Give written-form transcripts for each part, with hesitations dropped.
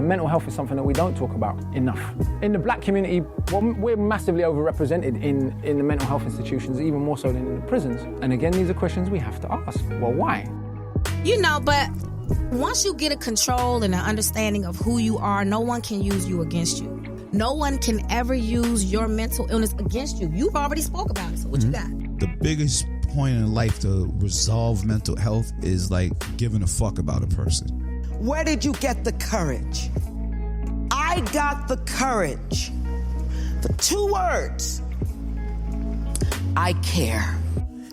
and mental health is something that we don't talk about enough. In the black community, well, we're massively overrepresented in the mental health institutions, even more so than in the prisons. And again, these are questions we have to ask. Well, why? But once you get a control and an understanding of who you are, no one can use you against you. No one can ever use your mental illness against you. You've already spoke about it, so what you got? The biggest point in life to resolve mental health is like giving a fuck about a person. Where did you get the courage? I got the courage. The 2 words. I care.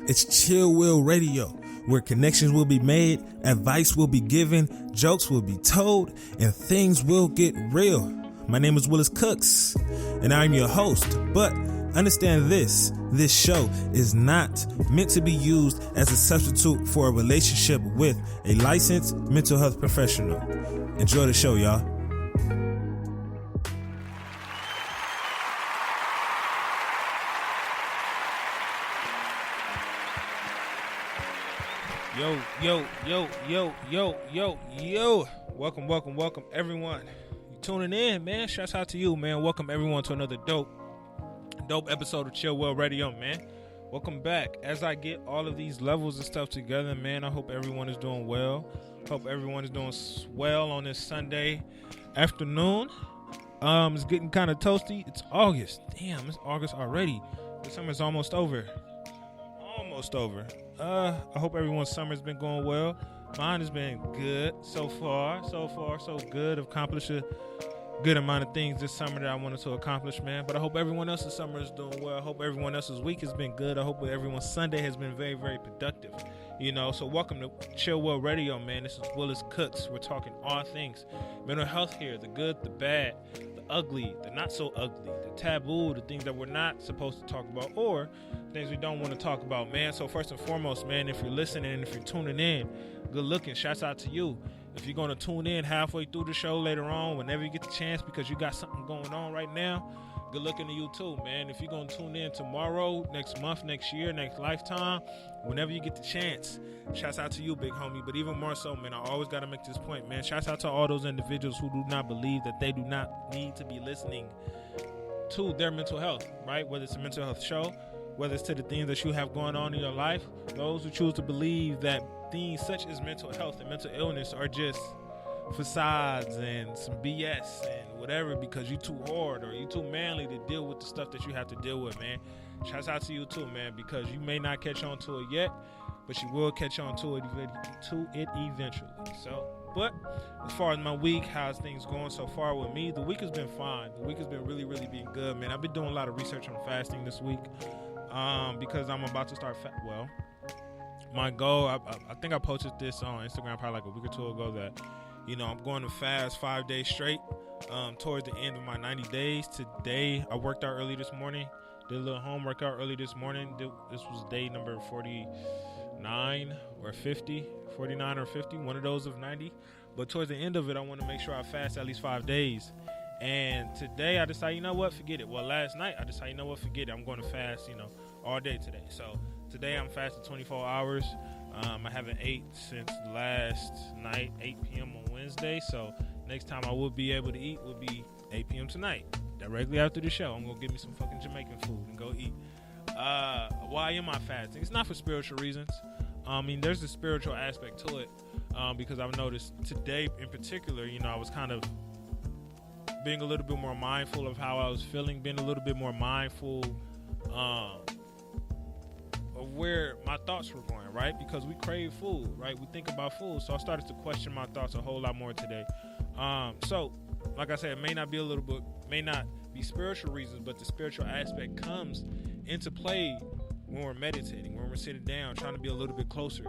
It's Chill Will Radio, where connections will be made, advice will be given, jokes will be told, and things will get real. My name is Willis Cooks, and I'm your host. But understand this show is not meant to be used as a substitute for a relationship with a licensed mental health professional. Enjoy the show, y'all. Yo. Welcome, everyone. Tuning in, man. Shouts out to you, man. Welcome everyone to another dope episode of Chill Well Radio, man. Welcome back. As I get all of these levels and stuff together, man, I hope everyone is doing well. Hope everyone is doing well on this Sunday afternoon. It's getting kind of toasty. It's August. Damn, it's August already. The summer's almost over. I hope everyone's summer's been going well. Mine has been good so far, so good. I've accomplished a good amount of things this summer that I wanted to accomplish, man. But I hope everyone else's summer is doing well. I hope everyone else's week has been good. I hope everyone's Sunday has been very, very productive. So welcome to Chill Well Radio, man. This is Willis Cooks. We're talking all things mental health here, the good, the bad, the ugly, the not so ugly, the taboo, the things that we're not supposed to talk about, or things we don't want to talk about, man. So first and foremost, man, if you're listening and if you're tuning in, good looking, shouts out to you. If you're going to tune in halfway through the show later on, whenever you get the chance, because you got something going on right now, good looking to you too, man. If you're going to tune in tomorrow, next month, next year, next lifetime, whenever you get the chance, shouts out to you, big homie. But even more so, man, I always got to make this point, man. Shouts out to all those individuals who do not believe that they do not need to be listening to their mental health, right? Whether it's a mental health show, whether it's to the things that you have going on in your life, those who choose to believe that things such as mental health and mental illness are just facades and some BS and whatever because you too hard or you too manly to deal with the stuff that you have to deal with, man. Shouts out to you too, man, because you may not catch on to it yet, but you will catch on to it eventually. So, but as far as my week, how's things going so far with me? The week has been fine. The week has been really, really being good, man. I've been doing a lot of research on fasting this week because I'm about to start my goal, I think I posted this on Instagram probably like a week or two ago that, I'm going to fast 5 days straight towards the end of my 90 days. Today, I worked out early this morning, did a little home workout early this morning. This was day number 49 or 50, one of those of 90. But towards the end of it, I want to make sure I fast at least 5 days. And today, I decided, forget it. Well, last night, I decided, forget it. I'm going to fast, all day today. So today I'm fasting 24 hours. I haven't ate since last night, 8 p.m. on Wednesday. So next time I will be able to eat will be 8 p.m. tonight. Directly after the show, I'm going to get me some fucking Jamaican food and go eat. Why am I fasting? It's not for spiritual reasons. There's a spiritual aspect to it because I've noticed today in particular, I was kind of being a little bit more mindful of how I was feeling, being a little bit more mindful of where my thoughts were going, right? Because we crave food, right? We think about food. So I started to question my thoughts a whole lot more today. So, like I said, it may not be spiritual reasons, but the spiritual aspect comes into play when we're meditating, when we're sitting down, trying to be a little bit closer,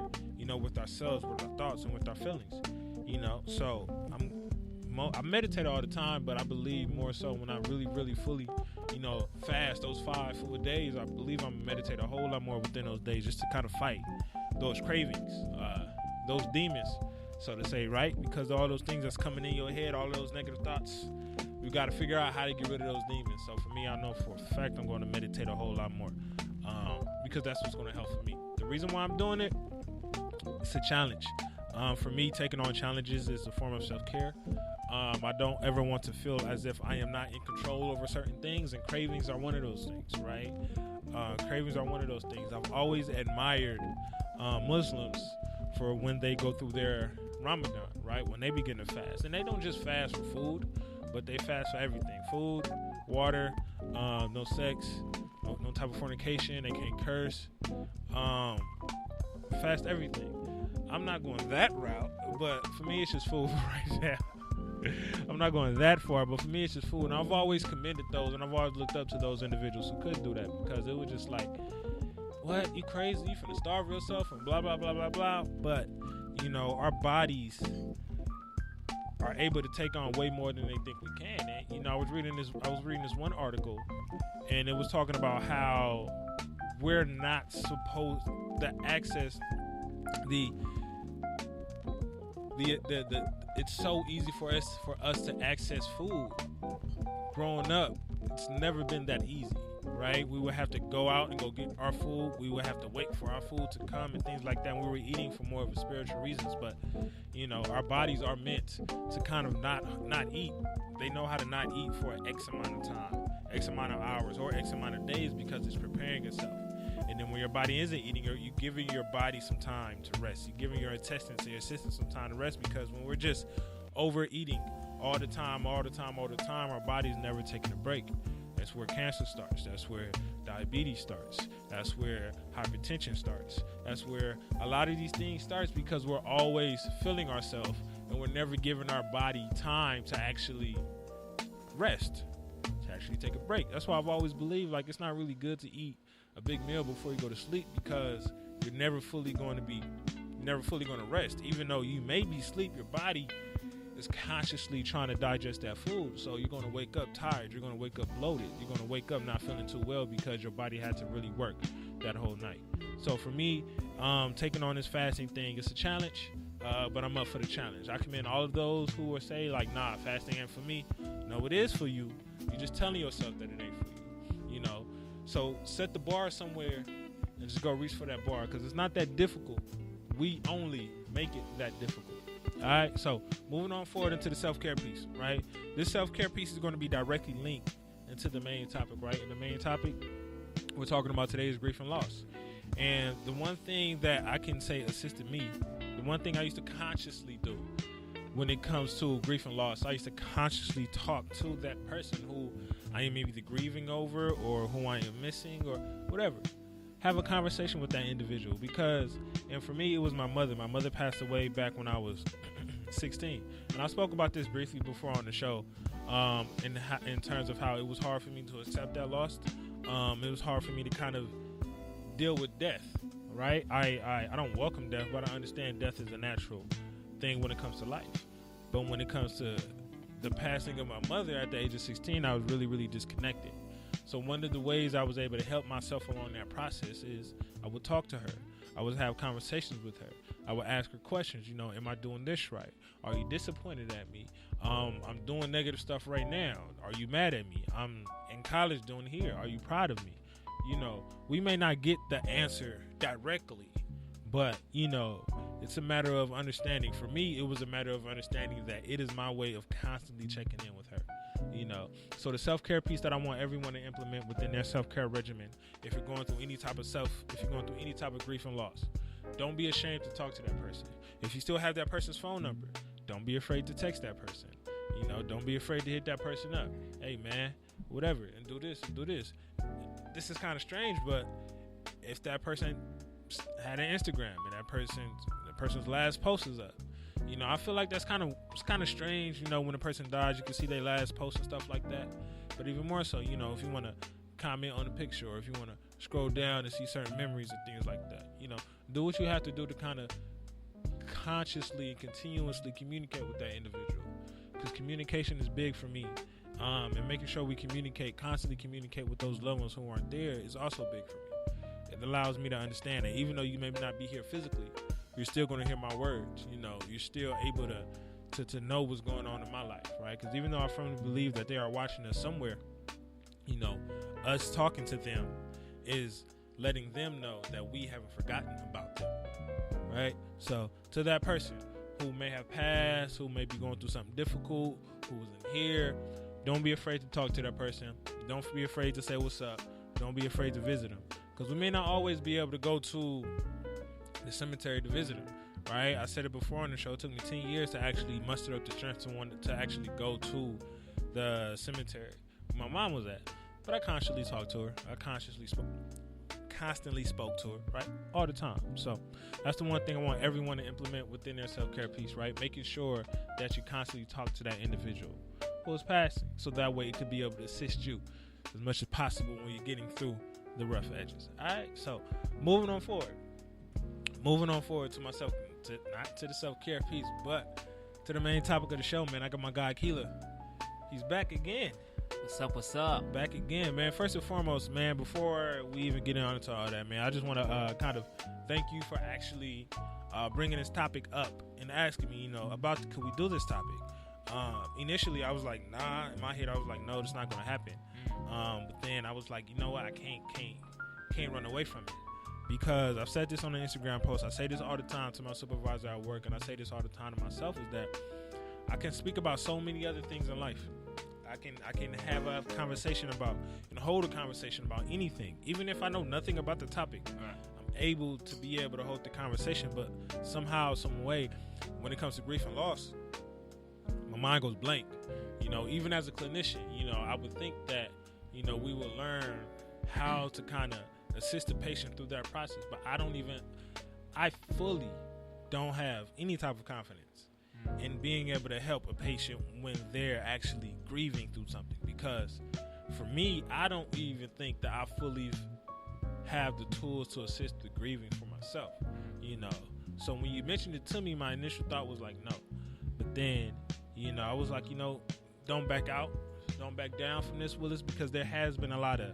with ourselves, with our thoughts, and with our feelings, So I meditate all the time, but I believe more so when I really, really fully, fast those 5 full days, I believe I'm meditate a whole lot more within those days just to kind of fight those cravings, those demons, so to say, right? Because all those things that's coming in your head, all those negative thoughts, you got to figure out how to get rid of those demons. So for me, I know for a fact I'm going to meditate a whole lot more because that's what's going to help for me. The reason why I'm doing it, it's a challenge. For me, taking on challenges is a form of self-care. I don't ever want to feel as if I am not in control over certain things, and cravings are one of those things, right? Cravings are one of those things. I've always admired Muslims for when they go through their Ramadan, right? When they begin to fast. And they don't just fast for food, but they fast for everything. Food, water, no sex, no type of fornication. They can't curse. Fast everything. I'm not going that route, but for me, it's just food right now. I'm not going that far, but for me, it's just food. And I've always commended those, and I've always looked up to those individuals who could do that, because it was just like, what? You crazy? You finna starve yourself and blah, blah, blah, blah, blah. But, you know, our bodies are able to take on way more than they think we can. And, you know, I was reading this one article, and it was talking about how we're not supposed to access it's so easy for us to access food. Growing up, it's never been that easy, right? We would have to go out and go get our food. We would have to wait for our food to come and things like that. And we were eating for more of a spiritual reasons, but you know, our bodies are meant to kind of not eat. They know how to not eat for X amount of time, X amount of hours, or X amount of days, because it's preparing itself. And then when your body isn't eating, you're giving your body some time to rest. You're giving your intestines and your system some time to rest, because when we're just overeating all the time, our body's never taking a break. That's where cancer starts. That's where diabetes starts. That's where hypertension starts. That's where a lot of these things starts, because we're always filling ourselves and we're never giving our body time to actually rest, to actually take a break. That's why I've always believed, like, it's not really good to eat a big meal before you go to sleep, because you're never fully going to rest. Even though you may be asleep, your body is consciously trying to digest that food. So you're going to wake up tired. You're going to wake up bloated. You're going to wake up not feeling too well, because your body had to really work that whole night. So for me, taking on this fasting thing, it's a challenge, but I'm up for the challenge. I commend all of those who will say, like, nah, fasting ain't for me. No, it is for you. You're just telling yourself that it ain't for you, you know? So set the bar somewhere and just go reach for that bar, because it's not that difficult. We only make it that difficult. All right, so moving on forward into the self-care piece, right? This self-care piece is going to be directly linked into the main topic, right? And the main topic we're talking about today is grief and loss. And the one thing that I can say assisted me, the one thing I used to consciously do when it comes to grief and loss, I used to consciously talk to that person who I am either grieving over or who I am missing or whatever. Have a conversation with that individual, because, and for me, it was my mother. My mother passed away back when I was 16. And I spoke about this briefly before on the show, in terms of how it was hard for me to accept that loss. It was hard for me to kind of deal with death, right? I don't welcome death, but I understand death is a natural thing when it comes to life. But when it comes to the passing of my mother at the age of 16, I was really, really disconnected. So one of the ways I was able to help myself along that process is I would talk to her. I would have conversations with her. I would ask her questions. You know, am I doing this right? Are you disappointed at me? I'm doing negative stuff right now. Are you mad at me? I'm in college doing here. Are you proud of me? You know, we may not get the answer directly, but, you know, it's a matter of understanding. For me, it was a matter of understanding that it is my way of constantly checking in with her. You know, so the self-care piece that I want everyone to implement within their self-care regimen, if you're going through any type of grief and loss, don't be ashamed to talk to that person. If you still have that person's phone number, don't be afraid to text that person. You know, don't be afraid to hit that person up. Hey man, whatever, and do this and do this. This is kind of strange, but if that person had an Instagram and the person's last post is up, you know, I feel like it's kind of strange, you know, when a person dies, you can see their last post and stuff like that. But even more so, you know, if you want to comment on the picture, or if you want to scroll down and see certain memories and things like that, you know, do what you have to do to kind of consciously and continuously communicate with that individual. Because communication is big for me. And making sure we constantly communicate with those loved ones who aren't there is also big for me. It allows me to understand that even though you may not be here physically, you're still going to hear my words. You know, you're still able to know what's going on in my life, right? Because even though I firmly believe that they are watching us somewhere, you know, us talking to them is letting them know that we haven't forgotten about them, right? So to that person who may have passed, who may be going through something difficult, who wasn't here, don't be afraid to talk to that person. Don't be afraid to say what's up. Don't be afraid to visit them. Because we may not always be able to go to the cemetery to visit them, right? I said it before on the show. It took me 10 years to actually muster up the strength to actually go to the cemetery where my mom was at. But I constantly talked to her. I constantly spoke to her, right? All the time. So that's the one thing I want everyone to implement within their self-care piece, right? Making sure that you constantly talk to that individual who is passing, so that way it could be able to assist you as much as possible when you're getting through the rough edges. All right, so moving on forward to myself, not to the self-care piece, but to the main topic of the show, man. I got my guy Keela. He's back again. What's up? Back again, man. First and foremost, man, before we even get into all that, man, I just want to kind of thank you for actually bringing this topic up and asking me, could we do this topic? Initially, I was like, nah. In my head, I was like, no, it's not going to happen. But then I was like, you know what? I can't run away from it. Because I've said this on the Instagram post. I say this all the time to my supervisor at work, and I say this all the time to myself, is that I can speak about so many other things in life. I can have a conversation about and hold a conversation about anything, even if I know nothing about the topic. Right. I'm able to be able to hold the conversation, but somehow, some way, when it comes to grief and loss, my mind goes blank. Even as a clinician, I would think that we would learn how to kind of assist the patient through that process, but I fully don't have any type of confidence in being able to help a patient when they're actually grieving through something. Because for me, I don't even think that I fully have the tools to assist the grieving for myself, So when you mentioned it to me, my initial thought was like, no. But then, I was like, don't back out, don't back down from this, Willis, because there has been a lot of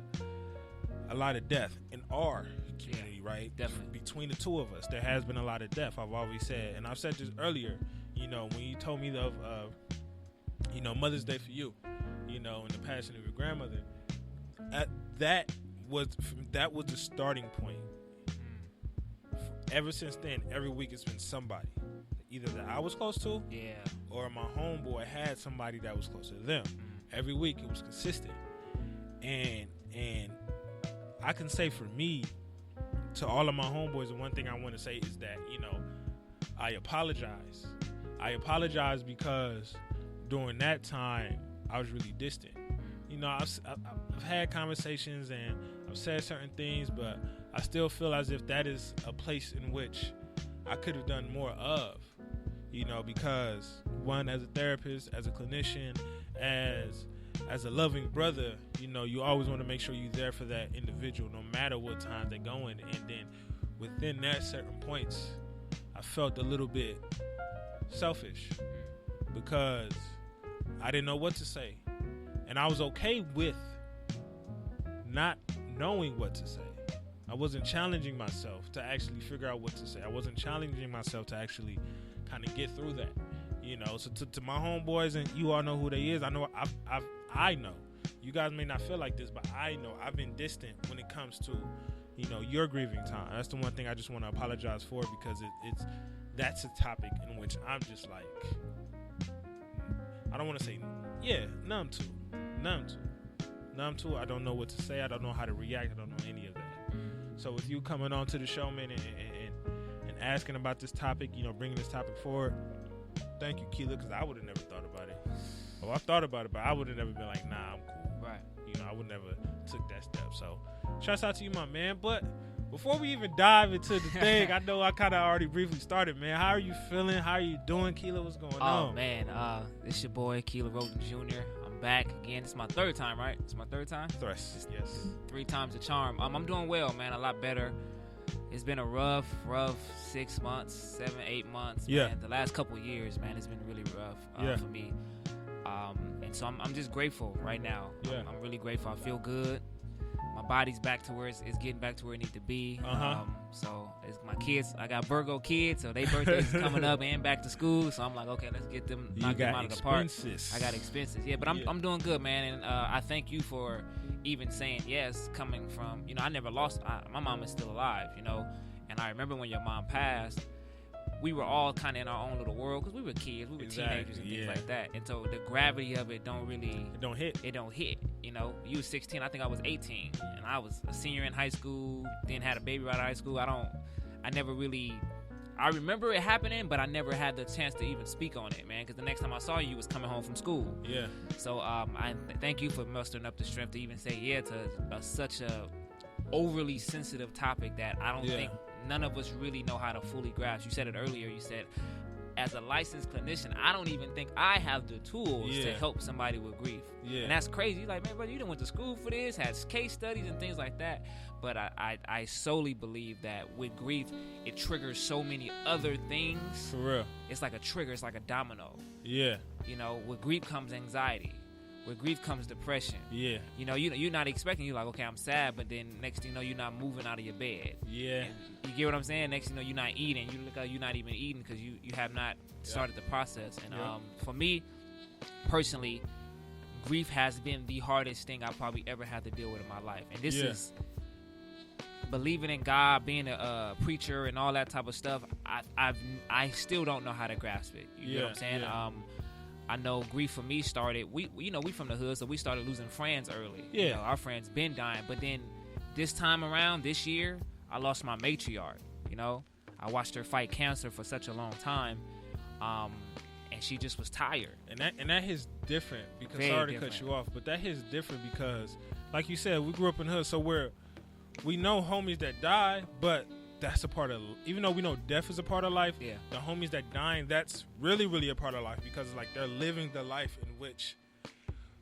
death in our community, right? Definitely. Between the two of us, there has been a lot of death. I've always said, and I've said this earlier, when you told me of, Mother's Day for you, and the passing of your grandmother, that was the starting point. Ever since then, every week it's been somebody, either that I was close to, or my homeboy had somebody that was close to them. Every week it was consistent, and I can say for me, to all of my homeboys, the one thing I want to say is that, I apologize. I apologize because during that time, I was really distant. I've had conversations and I've said certain things, but I still feel as if that is a place in which I could have done more of, because one, as a therapist, as a clinician, as a loving brother, you always want to make sure you're there for that individual no matter what time they're going. And then within that certain points, I felt a little bit selfish because I didn't know what to say. And I was okay with not knowing what to say. I wasn't challenging myself to actually figure out what to say. I wasn't challenging myself to actually kind of get through that. So to my homeboys, and you all know who they is, I know I know. You guys may not feel like this, but I know I've been distant when it comes to, your grieving time. That's the one thing I just want to apologize for, because that's a topic in which I'm just like, I don't want to say, numb to. I don't know what to say. I don't know how to react. I don't know any of that. So with you coming on to the show, man, and asking about this topic, bringing this topic forward, thank you, Keela, because I would have never thought about it. Oh, I thought about it, but I would have never been like, nah, I'm cool. Right. I would never took that step. So shouts out to you, my man. But before we even dive into the thing, I know I kind of already briefly started, man. How are you feeling? How are you doing, Keela? What's going on? Oh, man. It's your boy, Keela Roden Jr. I'm back again. It's my third time, right? It's my third time? Yes. 3 times the charm. I'm doing well, man. A lot better. It's been a rough 6 months, 7, 8 months. Yeah. Man. The last couple of years, man, it's been really rough for me. And so I'm just grateful right now. Yeah. I'm really grateful. I feel good. My body's back to where it's getting back to where it needs to be. So it's my kids. I got Virgo kids, so their birthdays coming up and back to school. So I'm like, okay, let's get them, knock them out of the park. I got expenses. Yeah, but I'm doing good, man. And I thank you for even saying yes, coming from, I never lost. My mom is still alive, and I remember when your mom passed, we were all kind of in our own little world because we were kids, we were teenagers and things like that. And so the gravity of it don't hit. It don't hit. You know, you was 16, I think I was 18, and I was a senior in high school. Then had a baby right out of high school. I remember it happening, but I never had the chance to even speak on it, man. Because the next time I saw you was coming home from school. Yeah. So I thank you for mustering up the strength to even say to such a overly sensitive topic that I don't think none of us really know how to fully grasp. You said it earlier. You said, as a licensed clinician, I don't even think I have the tools to help somebody with grief. Yeah. And that's crazy. Like, man, brother, you done went to school for this, had case studies and things like that. But I solely believe that with grief, it triggers so many other things. For real. It's like a trigger. It's like a domino. Yeah. You know, with grief comes anxiety. With grief comes depression. Yeah. You know, you're not expecting, you're like, okay, I'm sad, but then next thing you know, you're not moving out of your bed. Yeah. And you get what I'm saying? Next thing you know, you're not eating. You look like you're not even eating because you have not started the process. And for me, personally, grief has been the hardest thing I probably ever had to deal with in my life. And this is believing in God, being a preacher and all that type of stuff. I still don't know how to grasp it. You know what I'm saying? Yeah. I know grief for me started. We from the hood, so we started losing friends early. Yeah, you know, our friends been dying, but then this time around, this year, I lost my matriarch. You know, I watched her fight cancer for such a long time, and she just was tired. And that hits different because sorry to cut you off, but that hits different because, like you said, we grew up in the hood, so we know homies that die, but that's a part of, even though we know death is a part of life, the homies that dying, that's really, really a part of life because like they're living the life in which,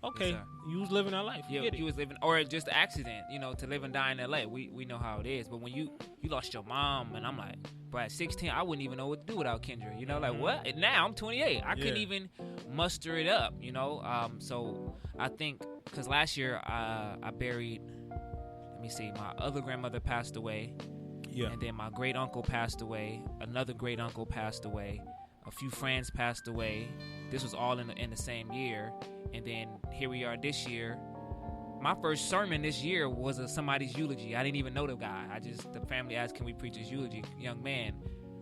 you was living that life. You was living, or just an accident, you know, to live and die in LA. We know how it is. But when you lost your mom, and I'm like, bro, at 16, I wouldn't even know what to do without Kendra. You know, like what? And now I'm 28. I couldn't even muster it up, you know. So I think, because last year I buried, let me see, my other grandmother passed away. Yeah. And then my great uncle passed away. Another great uncle passed away. A few friends passed away. This was all in the same year. And then here we are this year. My first sermon this year was somebody's eulogy. I didn't even know the guy. The family asked, can we preach his eulogy? Young man.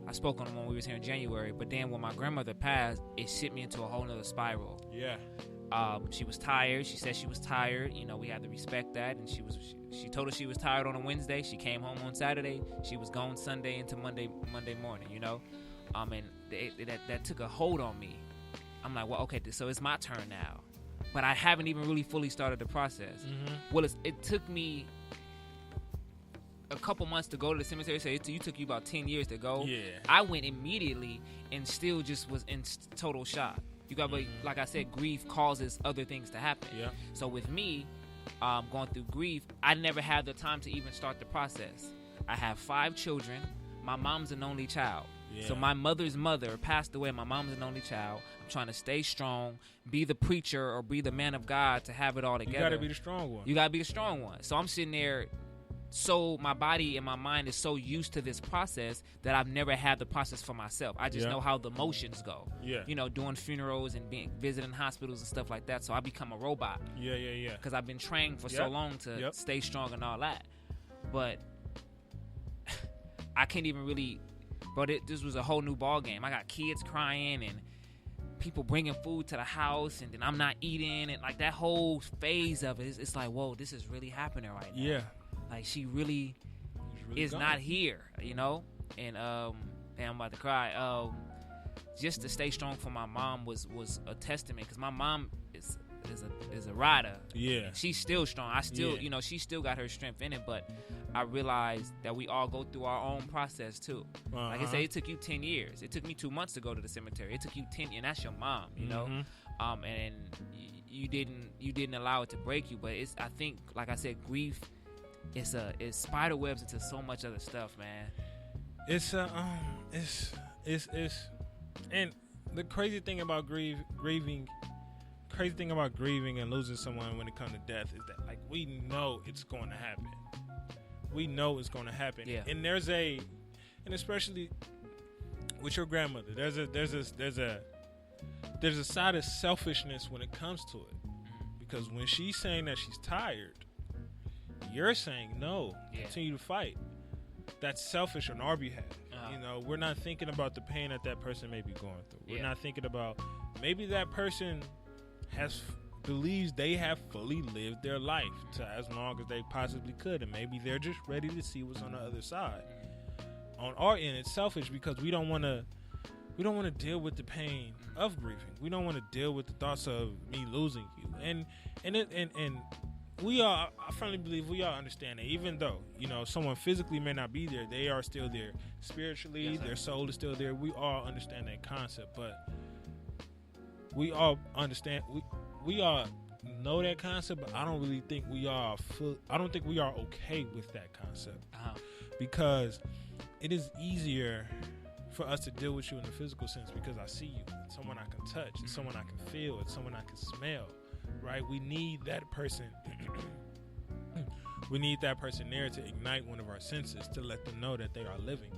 I spoke on him when we was here in January. But then when my grandmother passed, it sent me into a whole nother spiral. Yeah. She was tired. She said she was tired. You know, we had to respect that. And she told us she was tired on a Wednesday. She came home on Saturday. She was gone Sunday into Monday morning, you know. And that took a hold on me. I'm like, well, okay, so it's my turn now. But I haven't even really fully started the process. Mm-hmm. Well, it took me a couple months to go to the cemetery. So it took you about 10 years to go. Yeah. I went immediately and still just was in total shock. You got, like I said, grief causes other things to happen. Yeah. So with me, going through grief, I never had the time to even start the process. I have 5 children. My mom's an only child. Yeah. So my mother's mother passed away. My mom's an only child. I'm trying to stay strong, be the preacher or be the man of God to have it all together. You got to be the strong one. You got to be the strong one. So I'm sitting there. So my body and my mind is so used to this process that I've never had the process for myself. I just know how the motions go. Yeah. You know, doing funerals and visiting hospitals and stuff like that. So I become a robot. Yeah. Because I've been trained for so long to stay strong and all that. But I can't even really, bro, this was a whole new ball game. I got kids crying and people bringing food to the house and then I'm not eating. And like that whole phase of it, it's like, whoa, this is really happening right now. Yeah. Like she really is gone. Not here, you know? And I'm about to cry. Just to stay strong for my mom was a testament because my mom is a rider. Yeah. She's still strong. I still, you know, she still got her strength in it, but I realized that we all go through our own process too. Uh-huh. Like I said, it took you 10 years. It took me 2 months to go to the cemetery. It took you 10 years, and that's your mom, you know? And you didn't allow it to break you, but I think, like I said, grief it's spider webs into so much other stuff, man. And the crazy thing about grieving and losing someone when it comes to death is that like we know it's going to happen. We know it's going to happen. Yeah. And and especially with your grandmother, there's a side of selfishness when it comes to it, because when she's saying that she's tired, you're saying no, continue to fight. that's selfish on our behalf. You know, we're not thinking about the pain that person may be going through. We're not thinking about maybe that person believes they have fully lived their life to as long as they possibly could, and maybe they're just ready to see what's on the other side. On our end, it's selfish because we don't want to deal with the pain of grieving. We don't want to deal with the thoughts of me losing you. And we all, I firmly believe we all understand that even though, you know, someone physically may not be there, they are still there spiritually. Their soul is still there. We all understand that concept, but we all understand, we all know that concept, but I don't really think we are okay with that concept. Because it is easier for us to deal with you in the physical sense because I see you. It's someone I can touch. It's someone I can feel. It's someone I can smell. Right? We need that person. We need that person there to ignite one of our senses to let them know that they are living.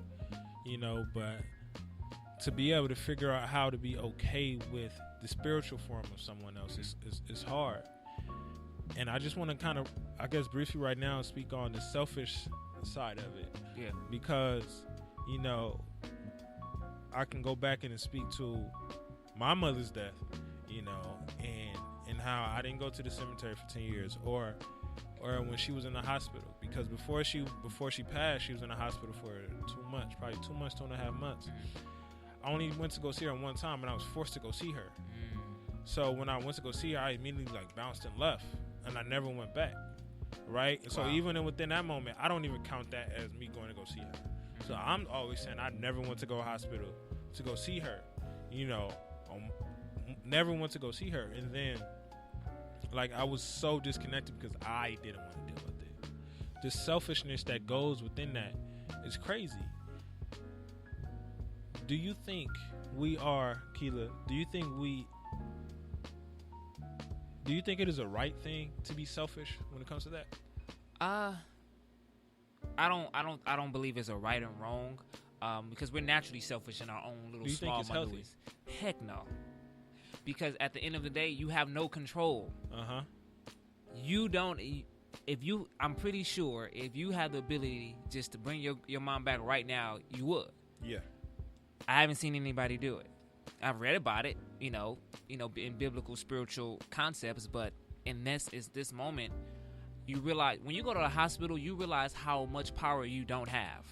You know, but to be able to figure out how to be okay with the spiritual form of someone else is hard. And I just want to kind of, I guess, briefly right now speak on the selfish side of it. Yeah. Because, you know, I can go back and speak to my mother's death, you know, and how I didn't go to the cemetery for 10 years, or when she was in the hospital, because before she passed, she was in the hospital for 2 months, probably 2 months, 2.5 months. I only went to go see her one time, and I was forced to go see her. So when I went to go see her, I immediately bounced and left, and I never went back. Right? And so even within that moment, I don't even count that as me going to go see her. So I'm always saying I never went to go to hospital to go see her. You know, never went to go see her. And then, I was so disconnected because I didn't want to deal with it. The selfishness that goes within that is crazy. Do you think we are, Keela, do you think it is a right thing to be selfish when it comes to that? I don't believe it's a right and wrong, because we're naturally selfish in our own little small ways. Heck no. Because at the end of the day, you have no control. You don't. I'm pretty sure if you had the ability just to bring your mom back right now, you would. Yeah. I haven't seen anybody do it. I've read about it, you know, in biblical spiritual concepts, but in this moment, you realize when you go to the hospital, you realize how much power you don't have.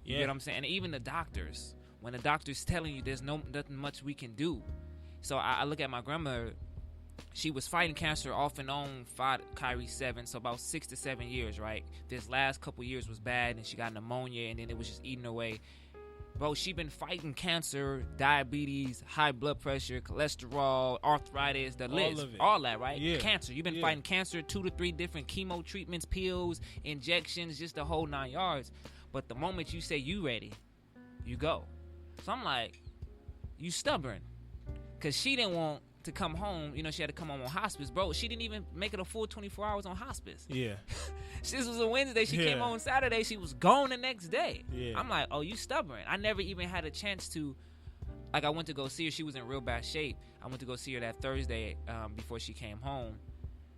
You get what I'm saying? And even the doctors, when the doctor's telling you there's nothing much we can do. So I look at my grandmother. She was fighting cancer off and on, fought Kyrie 7, so about 6 to 7 years, right? This last couple years was bad, and she got pneumonia, and then it was just eating away. Bro, she been fighting cancer, diabetes, high blood pressure, cholesterol, arthritis, the list, all that, right? Yeah. Cancer. You've been fighting cancer, 2 to 3 different chemo treatments, pills, injections, just the whole 9 yards. But the moment you say you ready, you go. So I'm like, you stubborn. Because she didn't want to come home. You know, she had to come home on hospice. Bro, she didn't even make it a full 24 hours on hospice. Yeah. This was a Wednesday. She came on Saturday. She was gone the next day. Yeah. I'm like, oh, you stubborn. I never even had a chance to, I went to go see her. She was in real bad shape. I went to go see her that Thursday before she came home.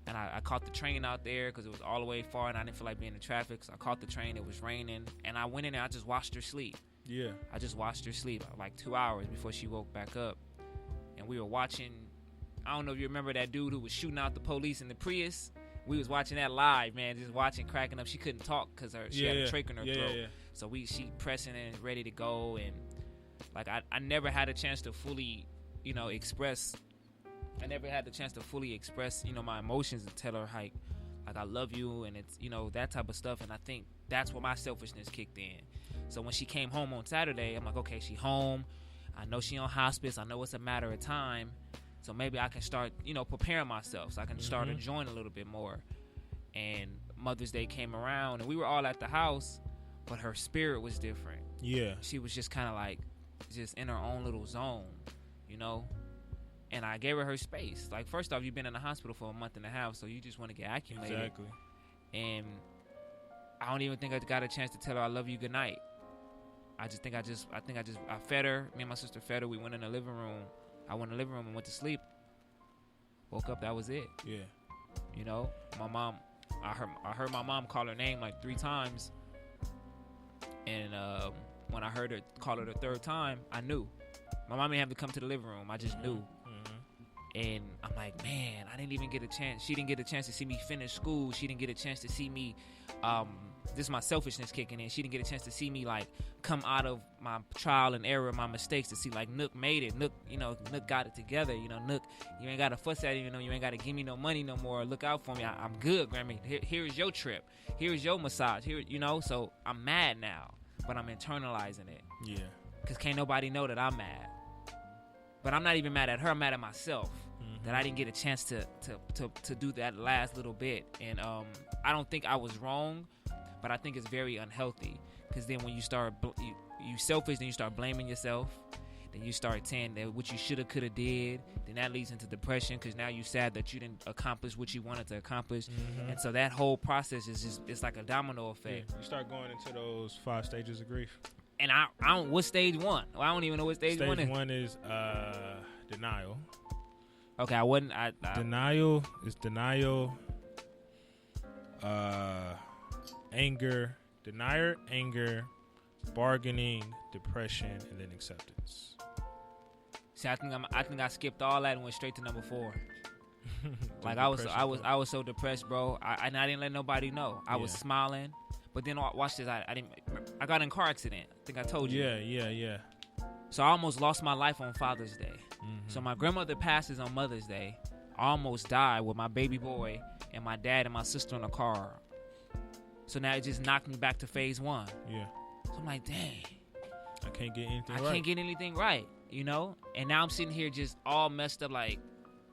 And I caught the train out there because it was all the way far, and I didn't feel like being in traffic. So I caught the train. It was raining. And I went in there. I just watched her sleep. Yeah. I just watched her sleep 2 hours before she woke back up. And we were watching, I don't know if you remember that dude who was shooting out the police in the Prius. We was watching that live, man, just watching, cracking up. She couldn't talk because she had a trach in her throat. Yeah. So she pressing and ready to go. And, I never had a chance to fully, express. I never had the chance to fully express, my emotions and tell her, I love you, and it's, that type of stuff. And I think that's where my selfishness kicked in. So when she came home on Saturday, I'm like, okay, she home. I know she on hospice. I know it's a matter of time. So maybe I can start, preparing myself so I can start enjoying a little bit more. And Mother's Day came around, and we were all at the house, but her spirit was different. Yeah. She was just kind of just in her own little zone, And I gave her space. First off, you've been in the hospital for a month and a half, so you just want to get acclimated. Exactly. And I don't even think I got a chance to tell her I love you good night. I fed her. Me and my sister fed her. We went in the living room. I went in the living room and went to sleep. Woke up, that was it. Yeah. My mom, I heard my mom call her name 3 times. And when I heard her call her the third time, I knew. My mom didn't have to come to the living room. I just knew. And I'm like, man, I didn't even get a chance. She didn't get a chance to see me finish school. She didn't get a chance to see me. This is my selfishness kicking in. She didn't get a chance to see me like come out of my trial and error, my mistakes, to see like Nook made it. Nook, Nook got it together. Nook, you ain't got to fuss at it. You ain't got to give me no money no more. Look out for me. I'm good, Grammy. Here's your trip. Here's your massage. Here, so I'm mad now, but I'm internalizing it. Yeah. Because can't nobody know that I'm mad. But I'm not even mad at her. I'm mad at myself that I didn't get a chance to do that last little bit. And I don't think I was wrong, but I think it's very unhealthy. Because then when you start, you selfish, then you start blaming yourself. Then you start saying that what you should have, could have did. Then that leads into depression because now you're sad that you didn't accomplish what you wanted to accomplish. And so that whole process is just, it's like a domino effect. Yeah. You start going into those 5 stages of grief. And I don't, what's stage 1? I don't even know what stage 1 is. Stage 1 is denial. Okay, I wasn't. Denial is denial, anger, bargaining, depression, and then acceptance. See, I think I skipped all that and went straight to number 4. Like I was so depressed, bro. I didn't let nobody know. I was smiling, but then watch this. I got in a car accident. I think I told you. Yeah. So I almost lost my life on Father's Day. So my grandmother passes on Mother's Day. I almost died with my baby boy and my dad and my sister in the car. So now it just knocked me back to phase 1. Yeah. So I'm like, dang. I can't get anything right. I can't get anything right, And now I'm sitting here just all messed up like,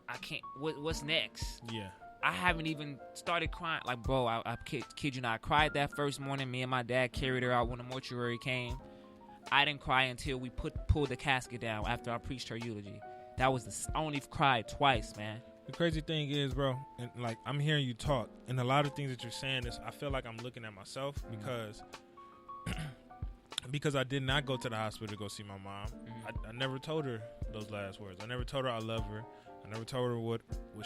I can't, what's next? Yeah. I haven't even started crying. Like, bro, I kid you not, I cried that first morning. Me and my dad carried her out when the mortuary came. I didn't cry until we pulled the casket down after I preached her eulogy. I only cried twice, man. The crazy thing is, bro, and like I'm hearing you talk, and a lot of things that you're saying is, I feel like I'm looking at myself because I did not go to the hospital to go see my mom. I never told her those last words. I never told her I love her. I never told her what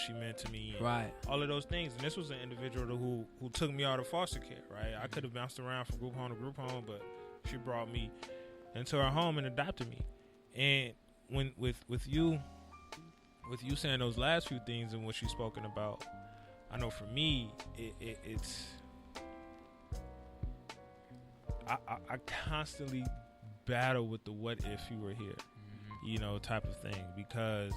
she meant to me. Right. All of those things. And this was an individual who took me out of foster care, right? I could have bounced around from group home to group home, but she brought me into her home and adopted me. And when with you saying those last few things and what you've spoken about, I know for me, it's I constantly battle with the what if you were here, type of thing, because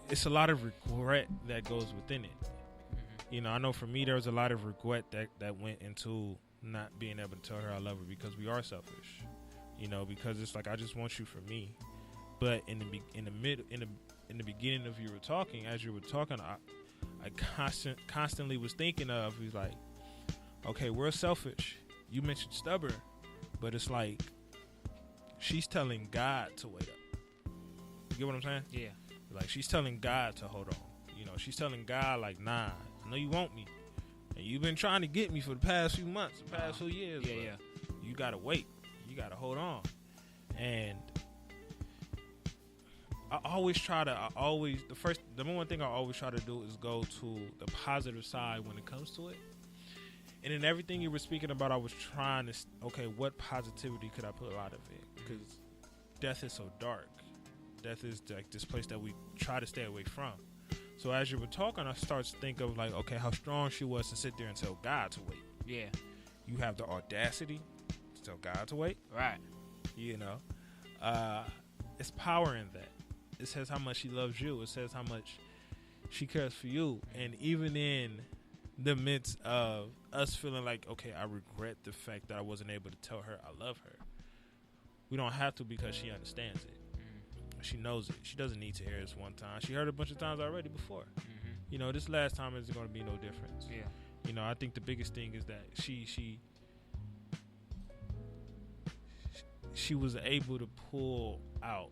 it's a lot of regret that goes within it. I know for me, there was a lot of regret that went into not being able to tell her I love her, because we are selfish, because it's like, I just want you for me. But in the beginning of as you were talking, I constantly was thinking of, he's like, okay, we're selfish. You mentioned stubborn, but it's like, she's telling God to wait up. You get what I'm saying? Yeah. Like, she's telling God to hold on. She's telling God, like, nah, I know you want me, and you've been trying to get me for the past few months, the past few years. Yeah. You gotta wait. You gotta hold on. And the number one thing I always try to do is go to the positive side when it comes to it. And in everything you were speaking about, I was trying to, what positivity could I put out of it? Because death is so dark. Death is like this place that we try to stay away from. So as you were talking, I started to think of like, okay, how strong she was to sit there and tell God to wait. Yeah. You have the audacity to tell God to wait. Right. It's power in that. It says how much she loves you. It says how much she cares for you. And even in the midst of us feeling like, okay, I regret the fact that I wasn't able to tell her I love her, we don't have to, because she understands it. She knows it. She doesn't need to hear this one time. She heard it a bunch of times already before. This last time is going to be no difference. Yeah. I think the biggest thing is that she was able to pull out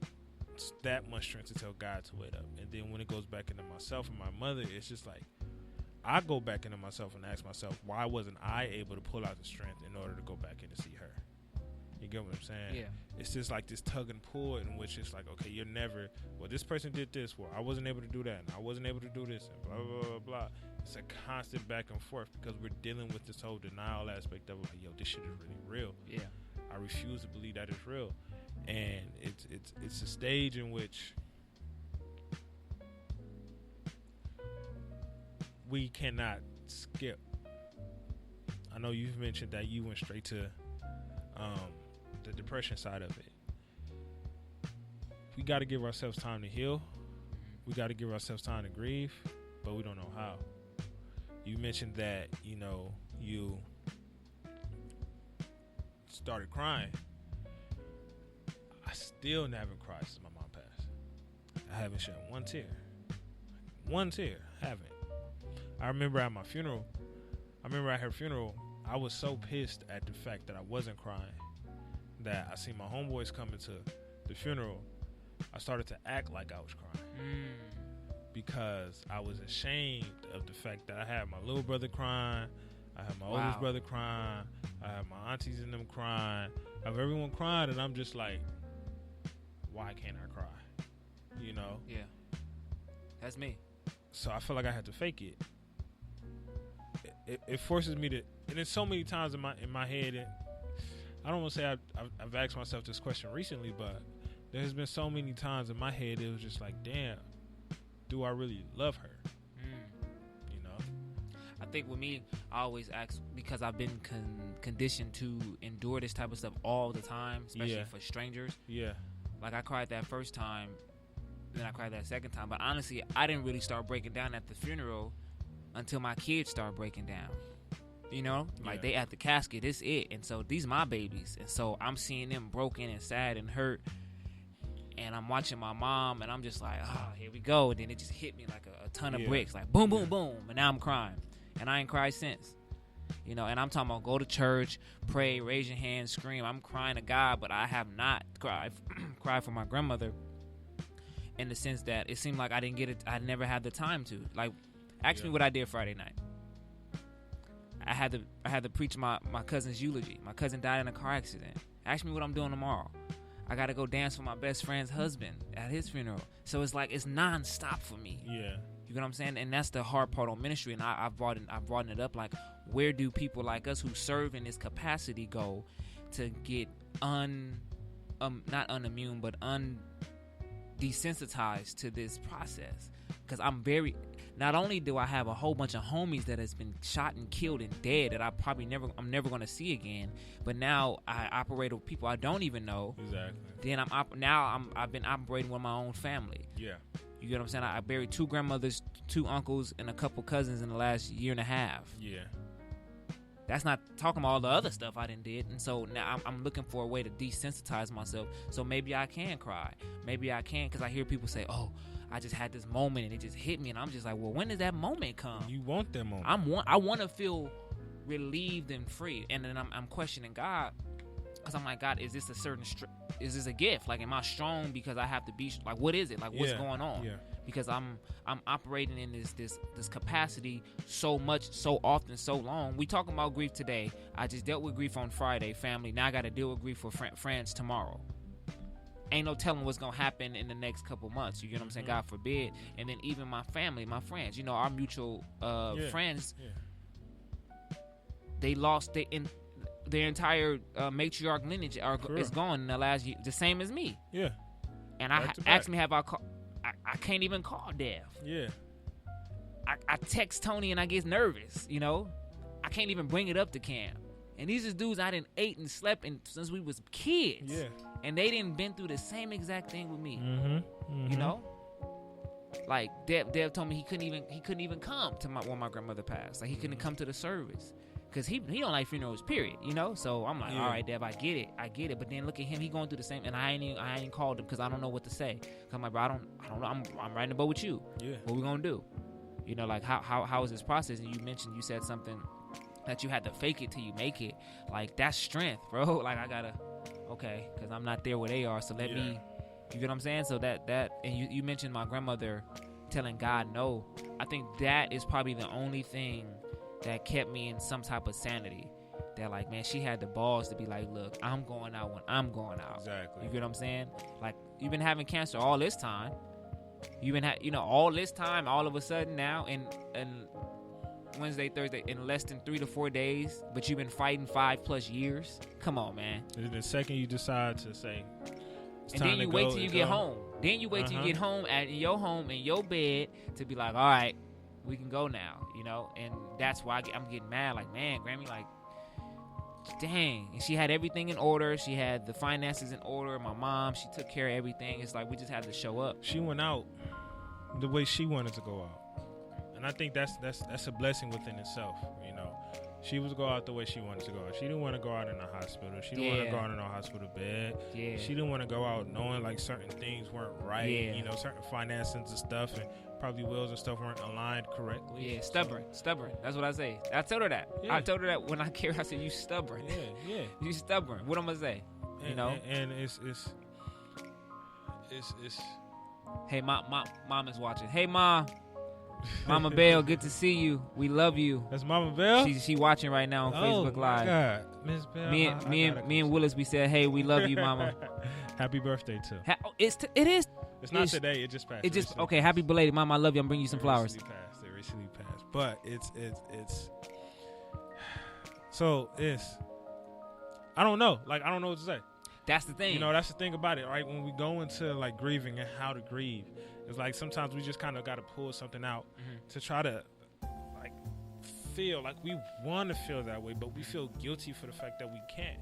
that much strength to tell God to wait up. And then when it goes back into myself and my mother, it's just like, I go back into myself and ask myself, why wasn't I able to pull out the strength in order to go back in to see her? You get what I'm saying? Yeah. It's just like this tug and pull in which it's like, okay, you're never, well, this person did this, well, I wasn't able to do that, and I wasn't able to do this, and blah, blah, blah, blah. It's a constant back and forth because we're dealing with this whole denial aspect of, like, yo, this shit is really real. Yeah. I refuse to believe that it's real. And it's a stage in which we cannot skip. I know you've mentioned that you went straight to the depression side of it. We got to give ourselves time to heal. We got to give ourselves time to grieve, but we don't know how. You mentioned that, you know, you started crying. I still haven't cried since my mom passed. I haven't shed one tear. One tear. I haven't. I remember at her funeral, I was so pissed at the fact that I wasn't crying that I seen my homeboys coming to the funeral. I started to act like I was crying because I was ashamed of the fact that I had my little brother crying, I had my oldest brother crying, I had my aunties and them crying, I have everyone crying, and I'm just like, why can't I cry? You know? Yeah. That's me. So I feel like I had to fake it. It forces me to, and it's so many times in my head, and I don't want to say I've asked myself this question recently, but there's been so many times in my head it was just like, damn, do I really love her? You know? I think with me, I always ask because I've been conditioned to endure this type of stuff all the time, especially for strangers. Yeah. Like I cried that first time, then I cried that second time. But honestly, I didn't really start breaking down at the funeral until my kids started breaking down. You know, like they at the casket, it's it. And so these my babies. And so I'm seeing them broken and sad and hurt. And I'm watching my mom, and I'm just like, oh, here we go. And then it just hit me like a ton of bricks, like boom, boom, boom. And now I'm crying. And I ain't cried since. You know, and I'm talking about go to church, pray, raise your hands, scream. I'm crying to God, but I have not cried for my grandmother in the sense that it seemed like I didn't get it. I never had the time to. Like, ask me what I did Friday night. I had to preach my cousin's eulogy. My cousin died in a car accident. Ask me what I'm doing tomorrow. I got to go dance with my best friend's husband at his funeral. So it's like it's nonstop for me. Yeah. You know what I'm saying? And that's the hard part on ministry. And I've brought it up. Like, where do people like us who serve in this capacity go to get not unimmune, but desensitized to this process? Because not only do I have a whole bunch of homies that has been shot and killed and dead that I'm never going to see again, but now I operate with people I don't even know. Exactly. Then I've been operating with my own family. Yeah. You get what I'm saying? I buried 2 grandmothers, 2 uncles, and a couple cousins in the last year and a half. Yeah. That's not talking about all the other stuff I did. And so now I'm looking for a way to desensitize myself. So maybe I can cry. Maybe I can, because I hear people say, oh, I just had this moment and it just hit me. And I'm just like, well, when does that moment come? You want that moment. I want to feel relieved and free. And then I'm questioning God, because I'm like, God, is this is this a gift? Like, am I strong because I have to be, like, what is it? Like, what's going on? Yeah. Because I'm operating in this capacity so much, so often, so long. We talking about grief today. I just dealt with grief on Friday, family. Now I got to deal with grief for friends tomorrow. Ain't no telling what's going to happen in the next couple months. You get what I'm saying? God forbid. And then even my family, my friends, you know, our mutual friends, they lost their entire matriarch lineage is gone in the last year, the same as me. Yeah. And asked me, have I called? I can't even call Dev. Yeah. I text Tony and I get nervous, you know? I can't even bring it up to Cam. And these is dudes I done ate and slept since we was kids. Yeah. And they didn't been through the same exact thing with me. Mm-hmm. You know? Like Dev told me he couldn't even come to when my grandmother passed. Like he couldn't come to the service. Cause he don't like funerals, period. You know? So I'm like, all right, Dev, I get it. But then look at him, he going through the same, and I ain't called him because I don't know what to say. I'm like, bro, I don't know. I'm riding the boat with you. Yeah. What we gonna do? You know, like how is this process? And you said something that you had to fake it till you make it. Like, that's strength, bro. Like, I gotta, okay, because I'm not there where they are, so let me, you get what I'm saying? So that and you mentioned my grandmother telling God no. I think that is probably the only thing that kept me in some type of sanity. that like, man, she had the balls to be like, look, I'm going out when I'm going out. Exactly. You get what I'm saying? Like, you've been having cancer all this time. You've been all this time, all of a sudden now, and Wednesday, Thursday, in less than 3 to 4 days, but you've been fighting 5+ years. Come on, man. And the second you decide to say, and then you wait till you get home. Then you wait till you get home in your home, in your bed, to be like, all right, we can go now, you know? And that's why I'm getting mad. Like, man, Grammy, like, dang. And she had everything in order. She had the finances in order. My mom, she took care of everything. It's like we just had to show up. She went out the way she wanted to go out. And I think that's a blessing within itself, you know. She was go out the way she wanted to go out. She didn't want to go out in a hospital. She didn't want to go out in a hospital bed. Yeah. She didn't want to go out knowing like certain things weren't right. Yeah. You know, certain finances and stuff, and probably wills and stuff weren't aligned correctly. Yeah, stubborn. That's what I say. I told her that. Yeah. I told her that when I came. I said, "You stubborn." Yeah. You stubborn. What I'm gonna say? You know. And it's Hey, mom is watching. Hey, Mama Bell, good to see you. We love you. That's Mama Bell. She watching right now on Facebook Live. God, Miss Bell. Me and Willis, we said, hey, we love you, Mama. Happy birthday too. It is. It's not today. It just passed. It just okay. Happy belated, Mama. I love you. I'm bringing you some flowers. It recently passed. But it's. So it's. I don't know. Like I don't know what to say. That's the thing. You know, that's the thing about it, right? When we go into like grieving and how to grieve, it's like sometimes we just kind of got to pull something out to try to like feel like we want to feel that way, but we feel guilty for the fact that we can't.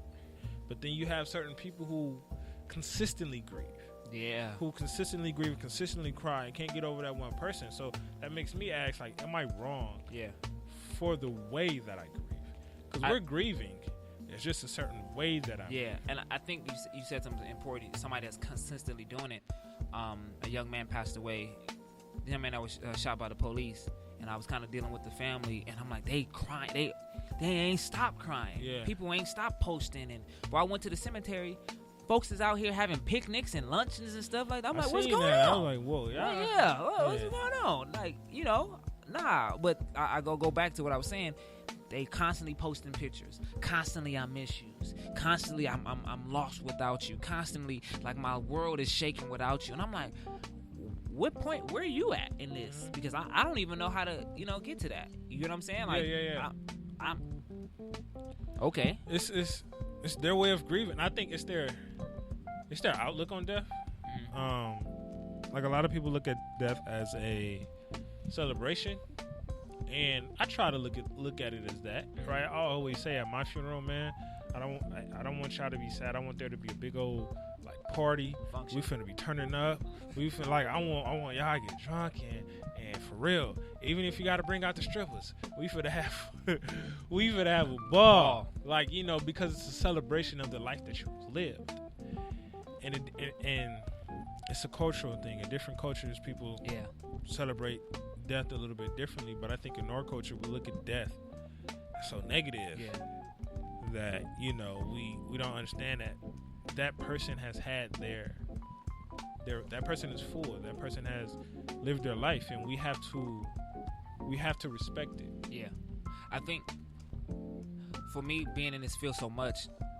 But then you have certain people who consistently grieve. Yeah. Who consistently grieve and consistently cry and can't get over that one person. So that makes me ask, like, am I wrong? Yeah. For the way that I grieve? Because we're grieving. It's just a certain way that I'm. Yeah, and I think you said something important. Somebody that's consistently doing it. A young man passed away. The young man that was shot by the police, and I was kind of dealing with the family, and I'm like, they crying. They ain't stopped crying. Yeah. People ain't stopped posting. And I went to the cemetery. Folks is out here having picnics and lunches and stuff like that. I'm like, what's going on? I was like, whoa, what's going on? Like, you know, nah. But I go back to what I was saying. They constantly posting pictures. Constantly, I miss you. Constantly, I'm lost without you. Constantly, like my world is shaking without you. And I'm like, what point? Where are you at in this? Because I don't even know how to, get to that. You get what I'm saying? Like, yeah. I'm okay. It's their way of grieving. I think it's their outlook on death. Like a lot of people look at death as a celebration. And I try to look at it as that, right? I always say at my funeral, man, I don't want y'all to be sad. I want there to be a big old like party. Function. We finna be turning up. We finna like I want y'all to get drunk and for real. Even if you got to bring out the strippers, we finna have a ball. Like because it's a celebration of the life that you lived, and it's a cultural thing. In different cultures, people celebrate death a little bit differently, but I think in our culture we look at death so negative that we don't understand that person has had their that person is full, that person has lived their life, and we have to respect it. Yeah, I think for me being in this field so much,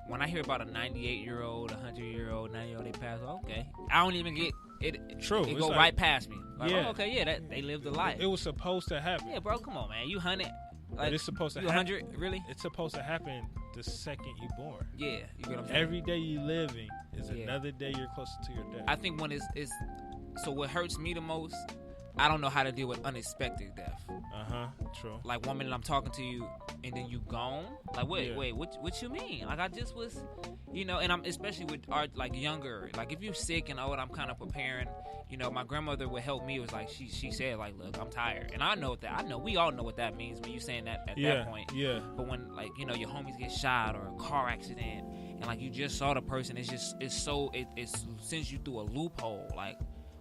when I hear about a 98-year-old, 100-year-old, 90-year-old, they pass, okay, I don't even get it. True, it go right past me. Like, yeah. oh, okay, that they lived a life. It was supposed to happen. Yeah, bro, come on, man. You 100. Like, but it's supposed to you happen. 100, really? It's supposed to happen the second you're born. Yeah, you get what I'm saying? Every day you living is another day you're closer to your death. I think when it's so what hurts me the most, I don't know how to deal with unexpected death. True. Like 1 minute I'm talking to you and then you gone. Like wait, what you mean? Like I just was, and I'm especially with our like younger. Like if you're sick and old, I'm kind of preparing. My grandmother would help me. It was like she said like, look, I'm tired, and I know we all know what that means when you saying that at that point. Yeah. But when like your homies get shot or a car accident and like you just saw the person, it sends you through a loophole. Like,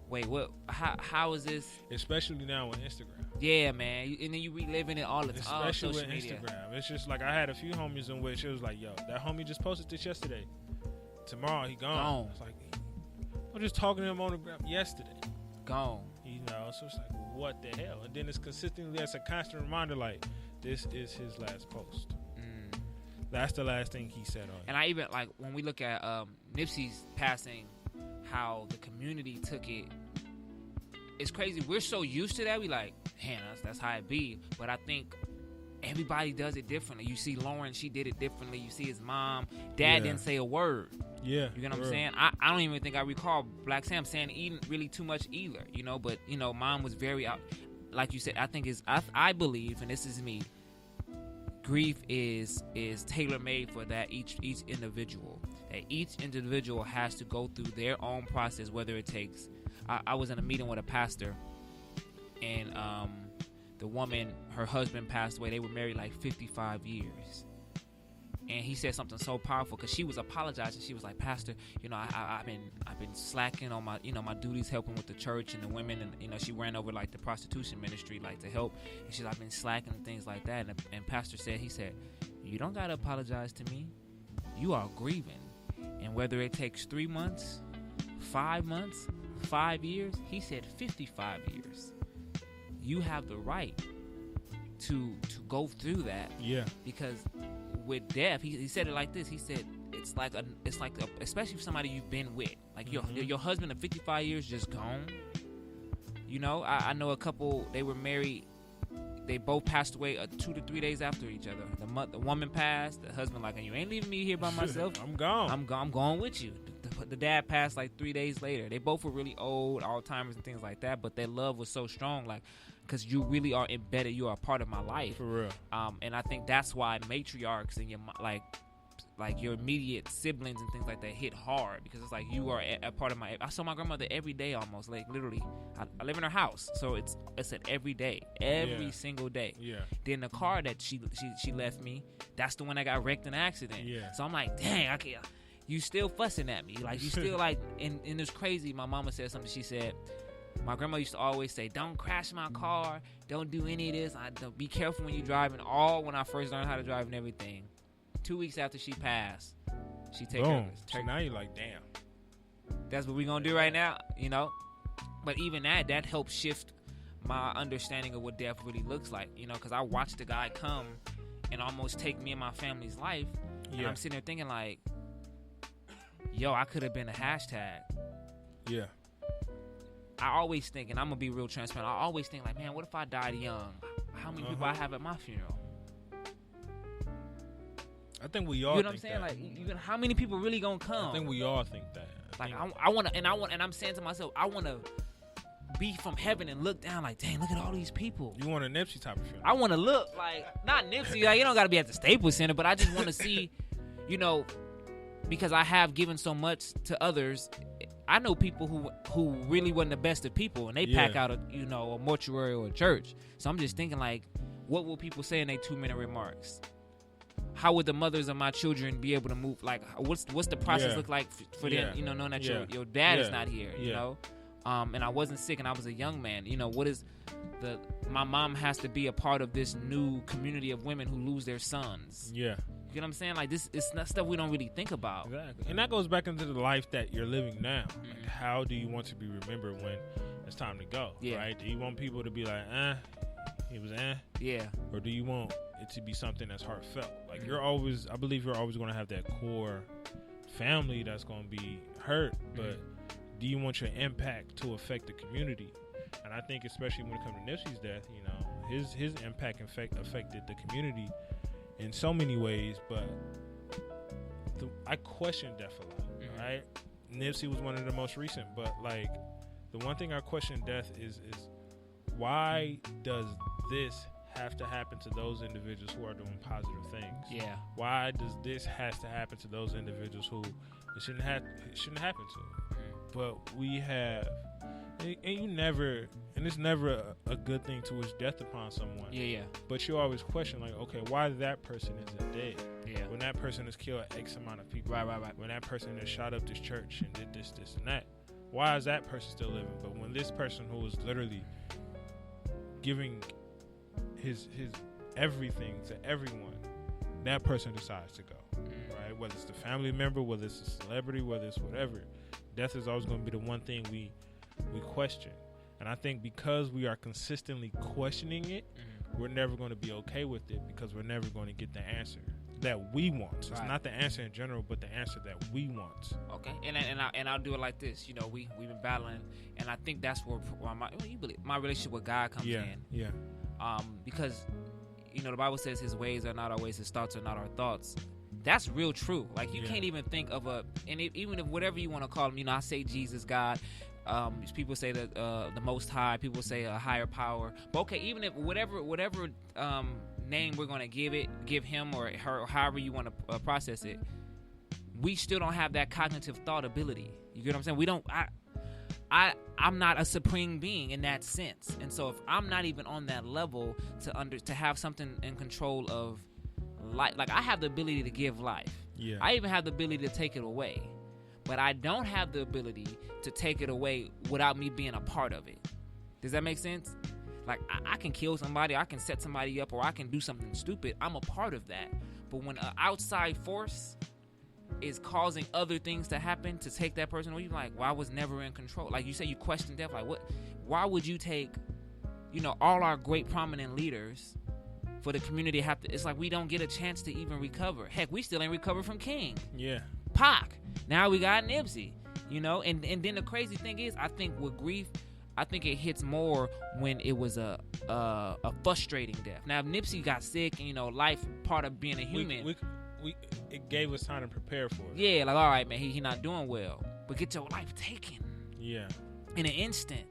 wait, what? How is this? Especially now on Instagram. Yeah, man. And then you reliving it all the time. Especially with media. Instagram. It's just like I had a few homies in which it was like, yo, that homie just posted this yesterday. Tomorrow he gone. It's like, I'm just talking to him on the gram yesterday. Gone. So it's like, what the hell? And then it's consistently, as a constant reminder, like, this is his last post. That's the last thing he said on it. And I even, like, when we look at Nipsey's passing, how the community took it, it's crazy. We're so used to that. We like, man, that's how it be. But I think everybody does it differently. You see Lauren, she did it differently. You see his mom. Dad didn't say a word. Yeah. You know what I'm saying? I don't even think I recall Black Sam saying really too much either, you know. But, you know, mom was very out. Like you said, I think I believe, and this is me, grief is tailor-made for that each individual. That each individual has to go through their own process, whether it takes. I was in a meeting with a pastor, and the woman, her husband passed away. They were married like 55 years. And he said something so powerful because she was apologizing. She was like, Pastor, you know, I've been slacking on my, you know, my duties, helping with the church and the women, and, you know, she ran over like the prostitution ministry, like to help. And she's like, I've been slacking and things like that. And Pastor said, he said, you don't gotta apologize to me. You are grieving, and whether it takes 3 months, 5 months, 5 years, he said 55 years. You have the right to go through that. Yeah. Because with death, he said it like this. He said it's like especially for somebody you've been with, like your husband of 55 years just gone. You know, I know a couple. They were married. They both passed away 2 to 3 days after each other. The woman passed. The husband like, you ain't leaving me here by myself. I'm gone. I'm going with you. The dad passed like 3 days later. They both were really old, Alzheimer's and things like that. But their love was so strong, like, because you really are embedded. You are a part of my life. For real. And I think that's why matriarchs and your like your immediate siblings and things like that hit hard, because it's like you are a part of my. I saw my grandmother every day almost, like literally. I live in her house, so it's an every day, every single day. Yeah. Then the car that she left me, that's the one that got wrecked in an accident. Yeah. So I'm like, dang, I can't. You still fussing at me, like you still like, and it's crazy. My mama said something. She said, my grandma used to always say, don't crash my car, don't do any of this. Don't be careful when you're driving. All when I first learned how to drive and everything. 2 weeks after she passed, she take her. So now you're like, damn. That's what we gonna do right now, you know. But even that helped shift my understanding of what death really looks like, you know, because I watched the guy come and almost take me and my family's life, and I'm sitting there thinking like, yo, I could have been a hashtag. Yeah. I always think, and I'm gonna be real transparent, I always think like, man, what if I died young? How many people I have at my funeral? I think we all. You know what I'm think saying? that. Like, how many people really gonna come? I think we all think that. I want, and I'm saying to myself, I want to be from heaven and look down, like, dang, look at all these people. You want a Nipsey type of funeral? I want to look like, not Nipsey, like, you don't got to be at the Staples Center, but I just want to see, you know, because I have given so much to others. I know people who really wasn't the best of people, and they pack out a mortuary or a church. So I'm just thinking, like, what will people say in their 2-minute remarks? How would the mothers of my children be able to move? Like, what's the process look like for them? You know, knowing that your dad is not here. You know, and I wasn't sick, and I was a young man. You know, what is my mom has to be a part of this new community of women who lose their sons. Yeah. You know what I'm saying? Like, this is not stuff we don't really think about. Exactly. And that goes back into the life that you're living now. Like, how do you want to be remembered when it's time to go? Yeah. Right? Do you want people to be like, he was Yeah. Or do you want it to be something that's heartfelt? Like, I believe you're always going to have that core family that's going to be hurt, but do you want your impact to affect the community? And I think especially when it comes to Nipsey's death, you know, his impact affected the community in so many ways, but I question death a lot, right? Nipsey was one of the most recent, but like the one thing I question death is why does this have to happen to those individuals who are doing positive things? Yeah. Why does this have to happen to those individuals who it shouldn't happen to? But we have, and you never, and it's never a good thing to wish death upon someone. Yeah. But you always question, like, okay, why that person isn't dead? Yeah. When that person has killed X amount of people. Right. When that person has shot up this church and did this, and that. Why is that person still living? But when this person who was literally giving his everything to everyone, that person decides to go, right? Whether it's the family member, whether it's a celebrity, whether it's whatever, death is always going to be the one thing we question. And I think because we are consistently questioning it, we're never going to be okay with it because we're never going to get the answer. that we want. It's Right. not the answer in general, but the answer that we want. Okay, and I'll do it like this. You know, we've been battling, and I think that's where my relationship with God comes in. Yeah. Because you know the Bible says His ways are not our ways, His thoughts are not our thoughts. That's real true. Like you can't even think of even if whatever you want to call Him. You know, I say Jesus, God. People say that the Most High. People say a higher power. But okay, even if whatever name we're gonna give Him or her, or however you want to process it, we still don't have that cognitive thought ability. You get what I'm saying? We don't. I'm not a supreme being in that sense, and so if I'm not even on that level to have something in control of life, like I have the ability to give life. Yeah. I even have the ability to take it away, but I don't have the ability to take it away without me being a part of it. Does that make sense? Like I can kill somebody, I can set somebody up, or I can do something stupid. I'm a part of that. But when an outside force is causing other things to happen to take that person away, you're like, well, I was never in control. Like you say, you question death. Like what? Why would you take, you know, all our great prominent leaders for the community have to? It's like we don't get a chance to even recover. Heck, we still ain't recovered from King. Yeah. Pac. Now we got Nipsey. You know, and then the crazy thing is, I think with grief, I think it hits more when it was a frustrating death. Now, if Nipsey got sick, and, you know, life part of being a human. It gave us time to prepare for it. Yeah, like, all right, man, he not doing well. But get your life taken. Yeah. In an instant.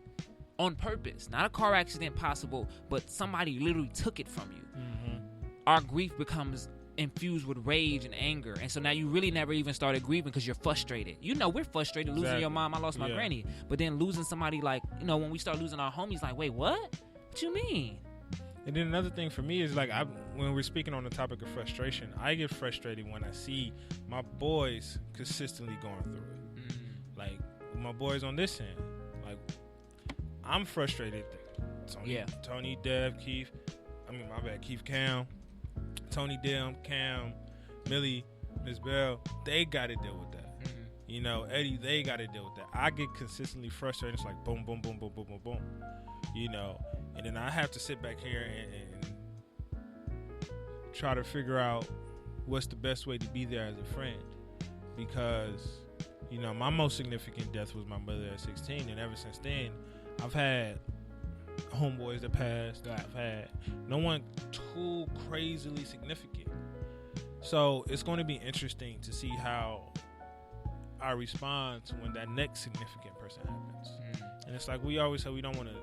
On purpose. Not a car accident possible, but somebody literally took it from you. Mm-hmm. Our grief becomes infused with rage and anger. And so now you really never even started grieving because you're frustrated. You know, we're frustrated losing your mom. I lost my granny. But then losing somebody like, you know, when we start losing our homies, like, wait, what? What you mean? And then another thing for me is like when we're speaking on the topic of frustration, I get frustrated when I see my boys consistently going through it. Mm. Like my boys on this end, like I'm frustrated. Tony, Dev, Keith. Keith, Cam, Tony, Dem, Cam, Millie, Miss Bell. They got to deal with that. Mm-hmm. You know, Eddie, they got to deal with that. I get consistently frustrated. It's like boom, boom, boom, boom, boom, boom, boom. You know, and then I have to sit back here and try to figure out what's the best way to be there as a friend. Because, you know, my most significant death was my mother at 16. And ever since then, I've had homeboys that passed. I've had no one too crazily significant. So it's going to be interesting to see how I respond to when that next significant person happens. Mm. And it's like we always say we don't want to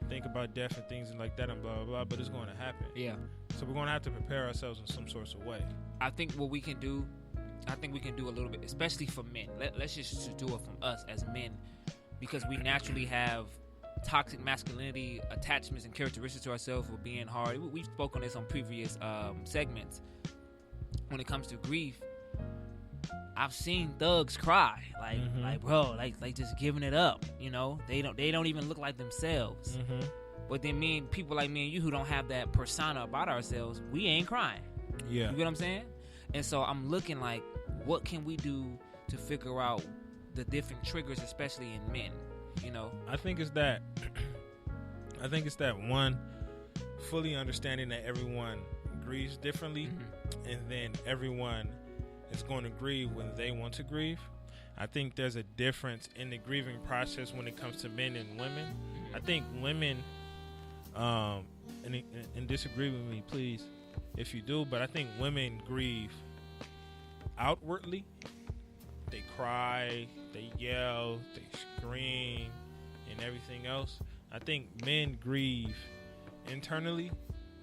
think about death and things like that and blah, blah, blah, but it's going to happen. Yeah. So we're going to have to prepare ourselves in some sort of way. I think what we can do, a little bit, especially for men. Let's just do it from us as men, because we naturally have toxic masculinity, attachments, and characteristics to ourselves for being hard. We've spoken on this on previous segments. When it comes to grief, I've seen thugs cry, like bro, like just giving it up. You know, they don't even look like themselves. Mm-hmm. But then people like me and you who don't have that persona about ourselves, we ain't crying. Yeah, you get what I'm saying? And so I'm looking like, what can we do to figure out the different triggers, especially in men? You know, I think it's that one, fully understanding that everyone grieves differently, and then everyone is going to grieve when they want to grieve. I think there's a difference in the grieving process when it comes to men and women. I think women, and disagree with me, please, if you do, but I think women grieve outwardly. They cry, they yell, they scream, and everything else. I think men grieve internally.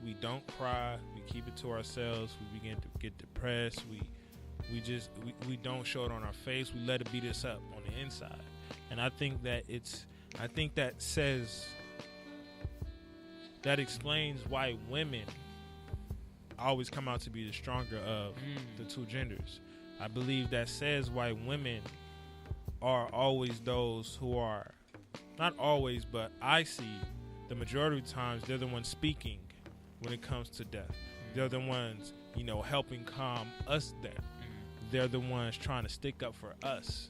We don't cry. We keep it to ourselves. We begin to get depressed. We don't show it on our face. We let it beat us up on the inside. And I think that that explains why women always come out to be the stronger of the two genders. I believe that says why women are always those who are, not always, but I see the majority of times they're the ones speaking when it comes to death. They're the ones, you know, helping calm us down. They're the ones trying to stick up for us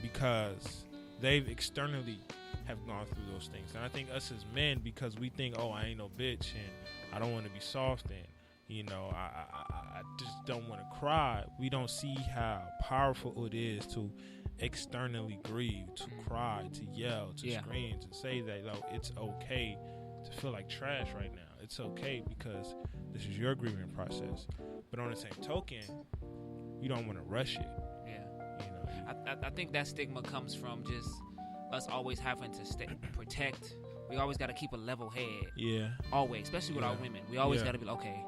because they've externally have gone through those things. And I think us as men, because we think, oh, I ain't no bitch and I don't want to be soft and, you know, I just don't want to cry, we don't see how powerful it is to externally grieve, to cry, to yell, to scream, to say that it's okay to feel like trash right now. It's okay because this is your grieving process. But on the same token, you don't want to rush it. Yeah. I think that stigma comes from just us always having to protect. We always got to keep a level head. Yeah. Always, especially with our women. We always got to be like, okay,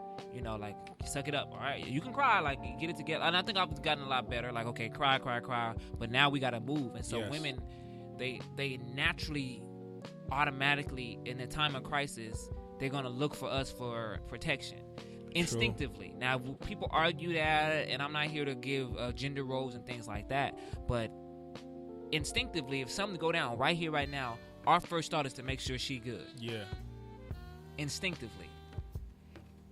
like, suck it up. All right, you can cry, like, get it together. And I think I've gotten a lot better. Like, okay, cry. But now we got to move. And so women, they naturally, automatically, in the time of crisis, they're going to look for us for protection. Instinctively. True. Now, people argue that, and I'm not here to give gender roles and things like that, but instinctively, if something go down right here, right now, our first thought is to make sure she good. Yeah. Instinctively.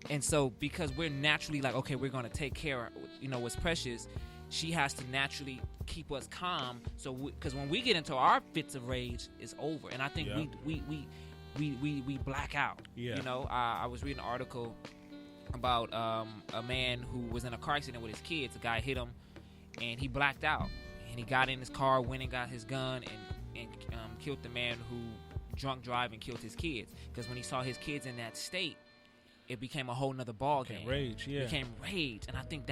And so, because we're naturally like, okay, we're going to take care of, what's precious, she has to naturally keep us calm. So, because when we get into our fits of rage, it's over. And I think we black out. Yeah. I was reading an article about a man who was in a car accident with his kids. A guy hit him, and he blacked out. And he got in his car, went and got his gun, and killed the man who drunk drive and killed his kids. Because when he saw his kids in that state, it became a whole nother ball game. Rage, yeah. It became rage. And I think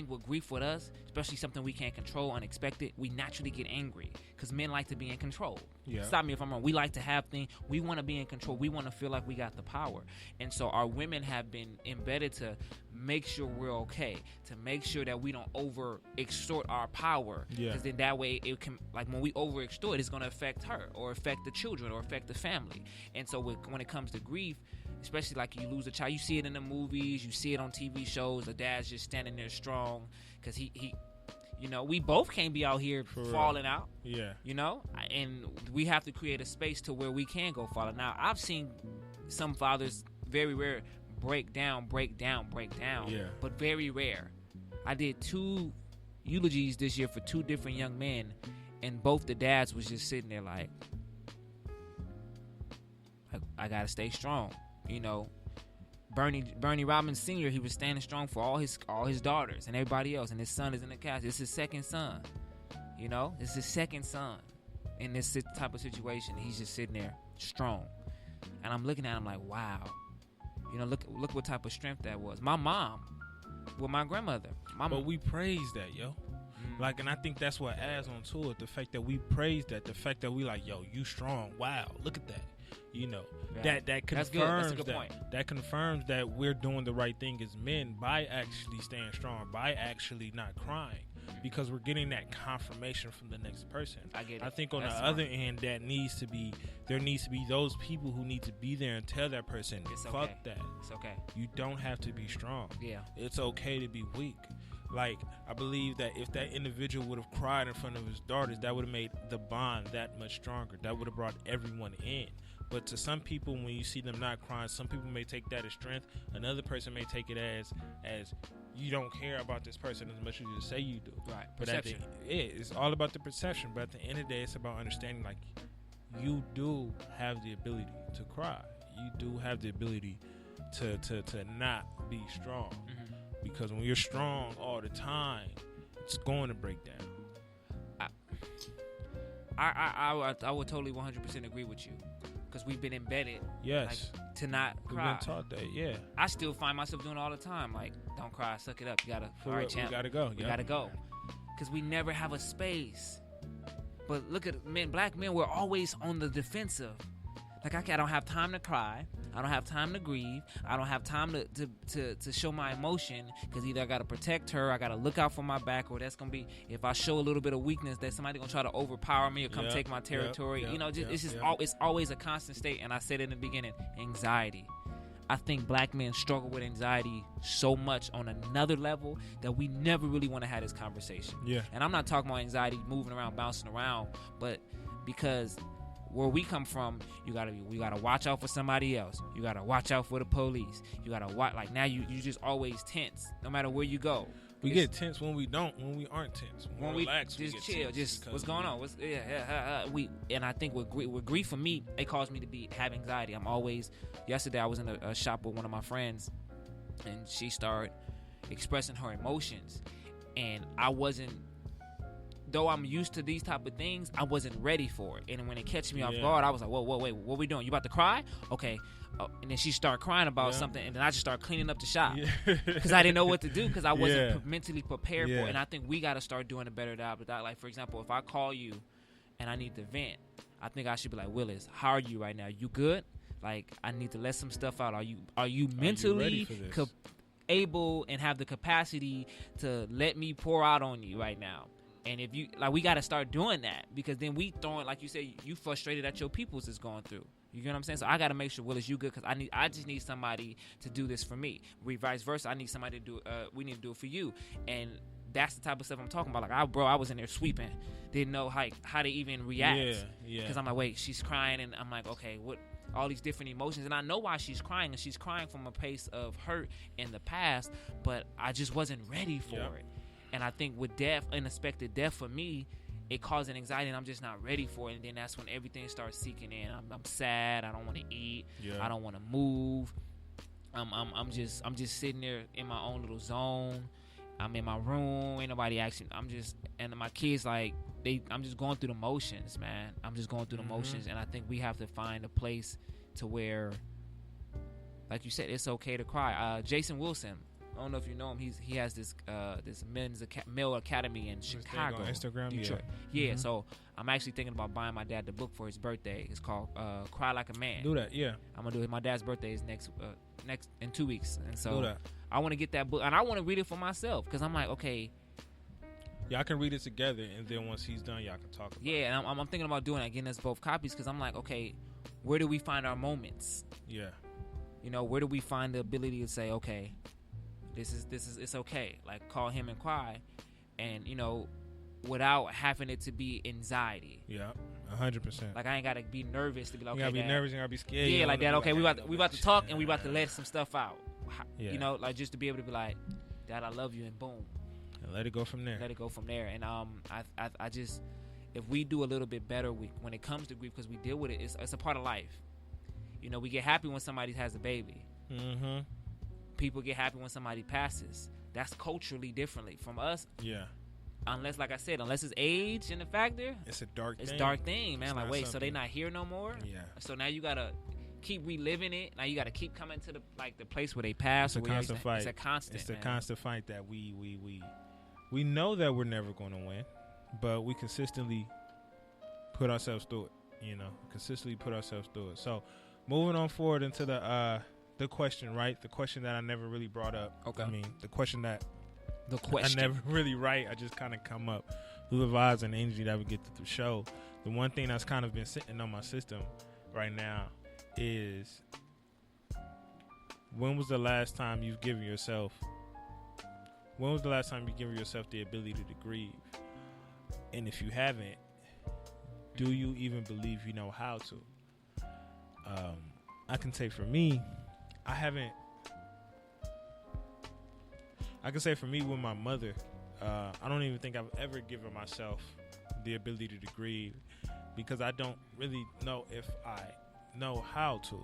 with grief with us, especially something we can't control, unexpected, we naturally get angry. Because men like to be in control. Yeah. Stop me if I'm wrong. We like to have things. We want to be in control. We want to feel like we got the power. And so our women have been embedded to make sure we're okay. To make sure that we don't over extort our power. Yeah. Because then that way, it can, like, when we over extort, it's going to affect her or affect the children or affect the family. And so when it comes to grief, especially like you lose a child, you see it in the movies, you see it on TV shows. The dad's just standing there strong because he we both can't be out here falling out. Yeah. And we have to create a space to where we can go falling out. I've seen some fathers, very rare, break down. Yeah. But very rare. I did 2 eulogies this year for 2 different young men, and both the dads was just sitting there like, I gotta stay strong. Bernie Robbins Sr., he was standing strong for all his daughters and everybody else, and his son is in the casket. It's his second son. It's his second son in this type of situation. He's just sitting there strong, and I'm looking at him like, wow. Look what type of strength that was. My mom, with my grandmother. But we praise that, yo. Like, and I think that's what adds on to it. The fact that we praise that, the fact that we like, yo, you strong. Wow, look at that. That confirms that confirms that we're doing the right thing as men by actually staying strong, by actually not crying, because we're getting that confirmation from the next person. I get it. I think on the other end, there needs to be those people who need to be there and tell that person, fuck that. It's okay. You don't have to be strong. Yeah. It's okay to be weak. Like, I believe that if that individual would have cried in front of his daughters, that would have made the bond that much stronger. That would have brought everyone in. But to some people, when you see them not crying, some people may take that as strength. Another person may take it as you don't care about this person as much as you say you do. Right. But Perception. It's all about the perception. But at the end of the day, it's about understanding, like, you do have the ability to cry. You do have the ability to not be strong. Mm-hmm. Because when you're strong all the time, it's going to break down. I would totally 100% agree with you. Because we've been embedded, to not cry. We've been taught that, yeah. I still find myself doing it all the time. Like, don't cry, suck it up. You gotta, all right, champ. We gotta go. We gotta go. Because we never have a space. But look at men, black men, we're always on the defensive. Like, I don't have time to cry. I don't have time to grieve. I don't have time to show my emotion, because either I got to protect her, I got to look out for my back, or that's going to be, if I show a little bit of weakness, that somebody going to try to overpower me or come take my territory. It's always a constant state. And I said in the beginning, anxiety. I think black men struggle with anxiety so much on another level that we never really want to have this conversation. Yeah. And I'm not talking about anxiety moving around, bouncing around, but because where we come from, you gotta watch out for somebody else. You gotta watch out for the police. You gotta watch, like, now you just always tense no matter where you go. We get tense when we aren't tense. When we relax, just we get chill. tense. Just what's going on? And I think with grief for me, it caused me to have anxiety. Yesterday I was in a shop with one of my friends, and she started, expressing her emotions, and I wasn't. Though I'm used to these type of things, I wasn't ready for it. And when it catches me off guard, I was like, whoa, wait, what we doing? You about to cry? Okay. And then she started crying about something, and then I just started cleaning up the shop because I didn't know what to do because I wasn't mentally prepared for it. And I think we got to start doing a better job of that. Like, for example, if I call you and I need to vent, I think I should be like, Willis, how are you right now? You good? Like, I need to let some stuff out. Are you mentally able and have the capacity to let me pour out on you right now? And if you we got to start doing that, because then we throwing, like you said, you frustrated at your peoples is going through. You get what I'm saying? So I got to make sure, Willis, you good, because I just need somebody to do this for me. Vice versa, I need somebody to do. We need to do it for you, and that's the type of stuff I'm talking about. Like, I was in there sweeping, didn't know how to even react. Because I'm like, wait, she's crying, and I'm like, okay, what? All these different emotions, and I know why she's crying, and she's crying from a place of hurt in the past, but I just wasn't ready for it. And I think with death, unexpected death for me, it caused an anxiety, and I'm just not ready for it. And then that's when everything starts seeking in. I'm sad. I don't want to eat. I don't want to move. I'm just sitting there in my own little zone. I'm in my room. Ain't nobody asking. And my kids, like, I'm just going through the motions, man. I'm just going through the motions, and I think we have to find a place to where, like you said, it's okay to cry. Jason Wilson, I don't know if you know him. He has this male academy in Chicago, on Instagram, Detroit. So I'm actually thinking about buying my dad the book for his birthday. It's called "Cry Like a Man." Do that, yeah. I'm gonna do it. My dad's birthday is next in 2 weeks, and so do that. I want to get that book, and I want to read it for myself, because I'm like, okay. Y'all can read it together, and then once he's done, y'all can talk about it. Yeah, and I'm thinking about doing that, getting us both copies, because I'm like, okay, where do we find our moments? Yeah. You know, where do we find the ability to say, okay, this is it's okay, like, call him and cry, and, you know, without having it to be anxiety. Yeah, 100%. Like, I ain't gotta be nervous to be like, okay, you gotta be Dad. nervous, you gotta be scared. Yeah, like that. Okay, we about to talk, and we about to let some stuff out. You know, like, just to be able to be like, Dad, I love you, and boom. And let it go from there. And I just, if we do a little bit better when it comes to grief, because we deal with it, it's a part of life. You know, we get happy when somebody has a baby. Mm-hmm. People get happy when somebody passes. That's culturally differently from us. Yeah. Unless, like I said, unless it's age in the factor. It's a dark thing. It's a dark thing, man. It's like, wait, something. so they not here no more? Yeah. So now you got to keep reliving it. Now you got to keep coming to the place where they pass. It's a constant fight. It's a constant. It's a constant fight that we know that we're never going to win, but we consistently put ourselves through it. You know, consistently put ourselves through it. So, moving on forward into the question, right? The question that I never really brought up. Okay. I mean, the question I never really write. I just kind of come up through the vibes and energy that we get through the show. The one thing that's kind of been sitting on my system right now is, when was the last time you've given yourself the ability to grieve? And if you haven't, do you even believe you know how to? I can say for me, I haven't. I can say for me with my mother, I don't even think I've ever given myself the ability to grieve, because I don't really know if I know how to.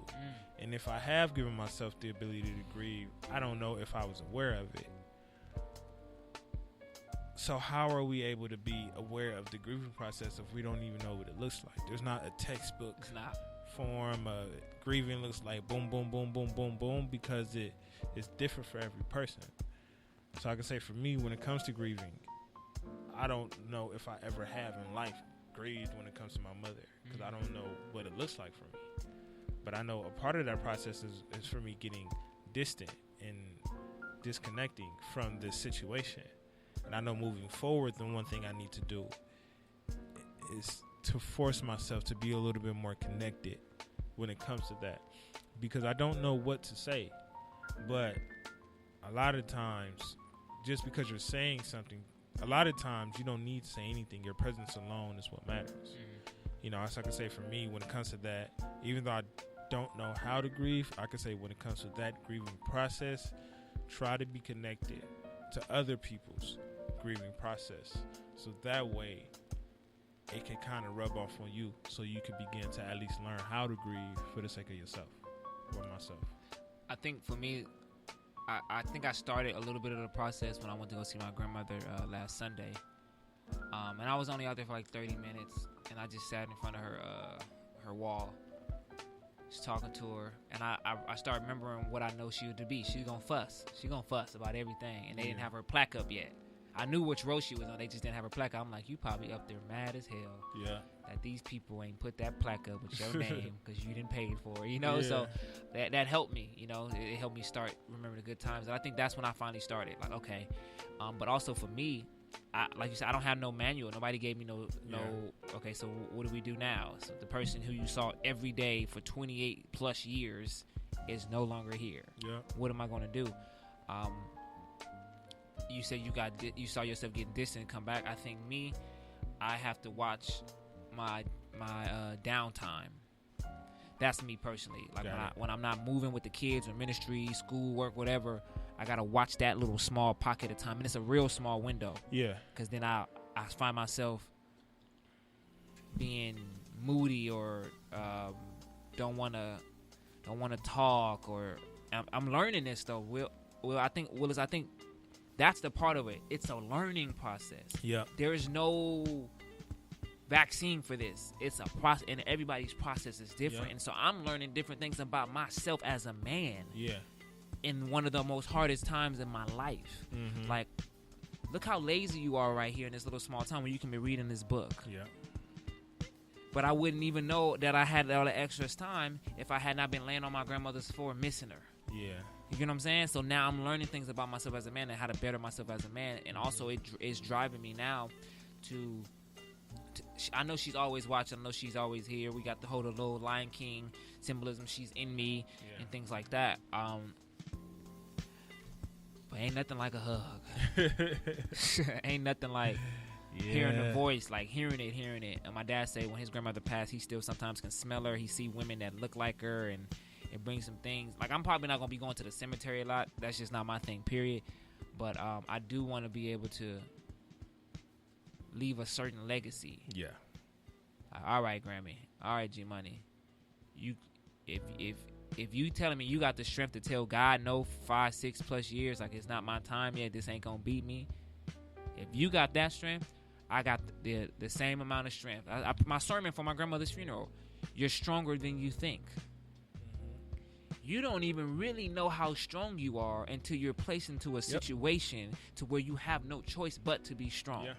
And if I have given myself the ability to grieve, I don't know if I was aware of it. So how are we able to be aware of the grieving process if we don't even know what it looks like? There's not a textbook form of grieving looks like boom, boom, boom, boom, boom, boom, because it's different for every person. So I can say for me, when it comes to grieving, I don't know if I ever have in life grieved when it comes to my mother, because I don't know what it looks like for me. But I know a part of that process is for me getting distant and disconnecting from this situation. And I know moving forward, the one thing I need to do is to force myself to be a little bit more connected when it comes to that, because I don't know what to say. But a lot of times, just because you're saying something, a lot of times you don't need to say anything. Your presence alone is what matters. You know, as I can say for me, when it comes to that, even though I don't know how to grieve, I can say when it comes to that grieving process, try to be connected to other people's grieving process, so that way it can kind of rub off on you, so you can begin to at least learn how to grieve for the sake of yourself or myself. I think for me, I think I started a little bit of the process when I went to go see my grandmother last Sunday. And I was only out there for like 30 minutes, and I just sat in front of her wall, just talking to her. And I started remembering what I know she would be. She's gonna fuss. She's gonna fuss about everything. And they didn't have her plaque up yet. I knew which row she was on. They just didn't have her plaque. I'm like, you probably up there mad as hell. Yeah. That these people ain't put that plaque up with your name because you didn't pay for it, you know. Yeah. So that helped me, you know. It helped me start remembering the good times. And I think that's when I finally started. Like, okay, but also for me, like you said, I don't have no manual. Nobody gave me no. Okay, so what do we do now? So the person who you saw every day for 28 plus years is no longer here. Yeah. What am I going to do? You said you saw yourself getting distant, come back. I think I have to watch my downtime. That's me personally. Like when I'm not moving with the kids or ministry, school, work, whatever, I gotta watch that little small pocket of time, and it's a real small window. Yeah. Because then I find myself being moody or don't wanna talk, or I'm learning this though. I think that's the part of it. It's a learning process. Yeah. There is no vaccine for this. It's a process, and everybody's process is different. Yeah. And so I'm learning different things about myself as a man. Yeah. In one of the most hardest times in my life. Mm-hmm. Like, look how lazy you are right here in this little small town when you can be reading this book. Yeah. But I wouldn't even know that I had all the extra time if I had not been laying on my grandmother's floor missing her. Yeah. You know what I'm saying? So now I'm learning things about myself as a man and how to better myself as a man. And also it's driving me now to I know she's always watching. I know she's always here. We got the whole little Lion King symbolism. She's in me and things like that. But ain't nothing like a hug. Ain't nothing like hearing the voice, like hearing it. And my dad say when his grandmother passed, he still sometimes can smell her. He see women that look like her, and it brings some things. Like, I'm probably not going to be going to the cemetery a lot. That's just not my thing, period. But I do want to be able to leave a certain legacy. Yeah. All right, Grammy. All right, G Money. If you telling me you got the strength to tell God no 5, 6 plus years, like, it's not my time yet, this ain't going to beat me. If you got that strength, I got the same amount of strength. My sermon for my grandmother's funeral, you're stronger than you think. You don't even really know how strong you are until you're placed into a situation to where you have no choice but to be strong. Yeah.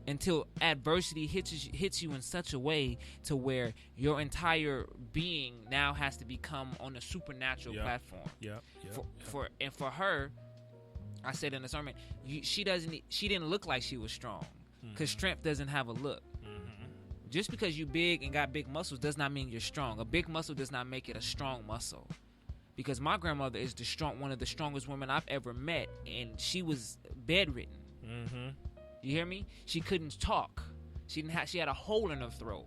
Until adversity hits you in such a way to where your entire being now has to become on a supernatural platform. For her, I said in the sermon, she didn't look like she was strong, because strength doesn't have a look. Just because you big and got big muscles does not mean you're strong. A big muscle does not make it a strong muscle. Because my grandmother is one of the strongest women I've ever met, and she was bedridden. Mm-hmm. You hear me? She couldn't talk. She had a hole in her throat.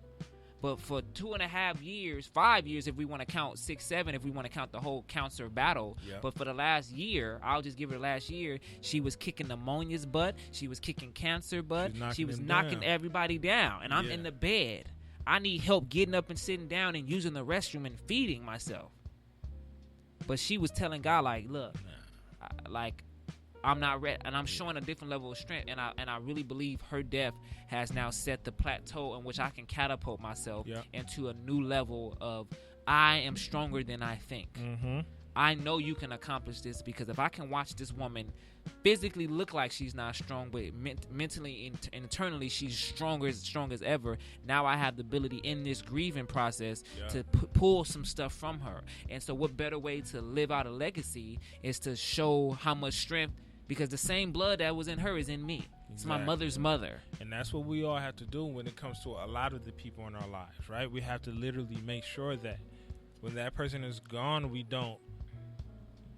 But for 2.5 years, 5 years, if we want to count 6, 7, if we want to count the whole cancer battle. Yep. But for the last year, I'll just give her the last year, she was kicking pneumonia's butt. She was kicking cancer butt. She was knocking everybody down. And I'm in the bed. I need help getting up and sitting down and using the restroom and feeding myself. But she was telling God, like, look, I'm not ready, and I'm showing a different level of strength, and I really believe her death has now set the plateau in which I can catapult myself into a new level of I am stronger than I think. Mm-hmm. I know you can accomplish this, because if I can watch this woman physically look like she's not strong, but mentally and internally she's strong as ever, now I have the ability in this grieving process to pull some stuff from her. And so what better way to live out a legacy is to show how much strength, because the same blood that was in her is in me. It's my mother's mother. And that's what we all have to do when it comes to a lot of the people in our lives, right? We have to literally make sure that when that person is gone, we don't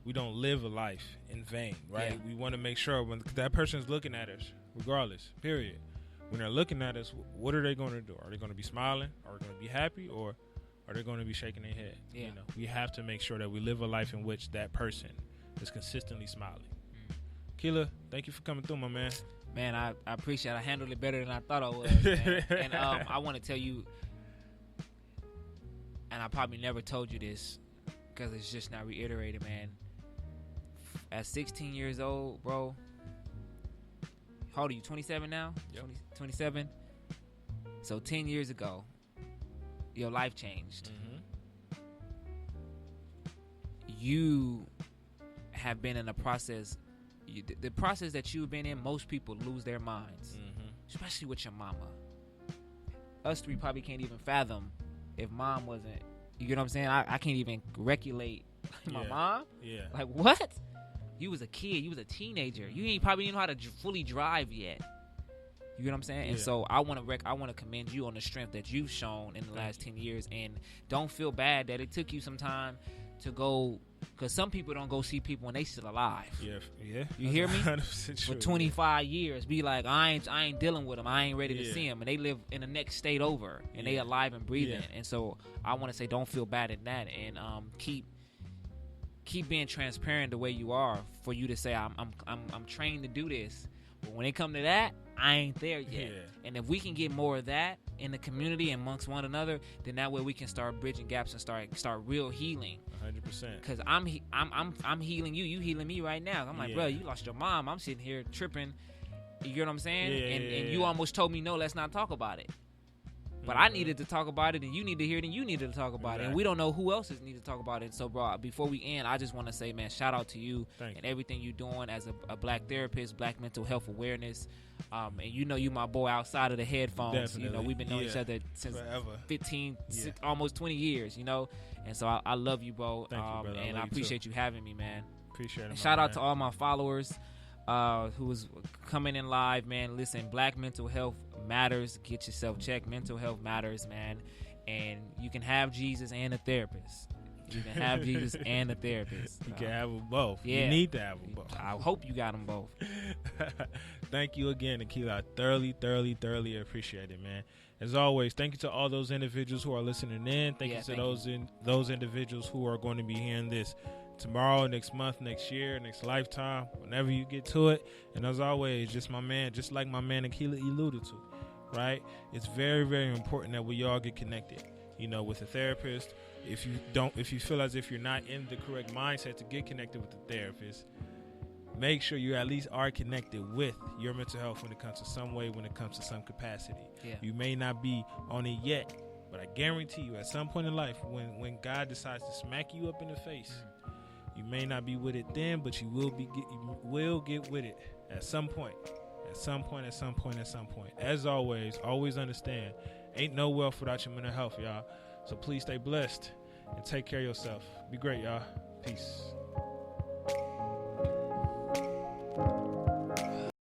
live a life in vain, right? Yeah. We want to make sure when that person is looking at us, regardless, period, when they're looking at us, what are they going to do? Are they going to be smiling? Are they going to be happy? Or are they going to be shaking their head? Yeah. You know, we have to make sure that we live a life in which that person is consistently smiling. Keela, thank you for coming through, my man. Man, I appreciate it. I handled it better than I thought I was, man. And I want to tell you, and I probably never told you this because it's just now reiterated, man. at 16 years old, bro. How old are you? 27 now? Yep. 27. So 10 years ago, your life changed. You have been in a process. The process that you've been in, most people lose their minds, especially with your mama. Us three probably can't even fathom if mom wasn't. You know what I'm saying? I can't even regulate my mom. Yeah. Like, what? You was a kid. You was a teenager. You ain't probably even know how to fully drive yet. You know what I'm saying? And so I want to commend you on the strength that you've shown in the last 10 years. And don't feel bad that it took you some time to go, because some people don't go see people when they still alive. Yeah. You hear me? 100% For true, 25 years, be like, I ain't dealing with them. I ain't ready to see them. And they live in the next state over, and they alive and breathing. And so I want to say, don't feel bad in that, and keep being transparent the way you are. For you to say, I'm trained to do this, but when it come to that, I ain't there yet. Yeah. And if we can get more of that in the community amongst one another, then that way we can start bridging gaps and start real healing. 100%. Cause I'm healing you, you healing me right now. I'm like, bro, you lost your mom. I'm sitting here tripping. You get what I'm saying? And you almost told me no, let's not talk about it. But I needed to talk about it, and you need to hear it, and you needed to talk about it, and we don't know who else needs to talk about it. So, bro, before we end, I just want to say, man, shout out to you and everything you're doing as a black therapist, black mental health awareness. And you know you my boy outside of the headphones. Definitely. You know, we've been knowing each other since forever. 15, almost 20 years, you know. And so I love you, bro. Thank you, brother. And I appreciate you having me, man. Appreciate it. And shout out to all my followers who was coming in live, man. Listen, black mental health matters. Get yourself checked. Mental health matters, man. And you can have Jesus and a therapist. You can have Jesus and a therapist. You can have them both. Yeah. You need to have them both. I hope you got them both. Thank you again, Akila. I thoroughly appreciate it, man. As always, thank you to all those individuals who are listening in. Thank you to those individuals who are going to be hearing this tomorrow, next month, next year, next lifetime, whenever you get to it. And as always, just like my man Akila alluded to, right? It's very, very important that we all get connected, you know, with a therapist. If you feel as if you're not in the correct mindset to get connected with the therapist, make sure you at least are connected with your mental health when it comes to some way, when it comes to some capacity. Yeah. You may not be on it yet, but I guarantee you at some point in life, when God decides to smack you up in the face, you may not be with it then, but you will get with it at some point. As always understand, ain't no wealth without your mental health, y'all. So please stay blessed and take care of yourself. Be great, y'all. Peace.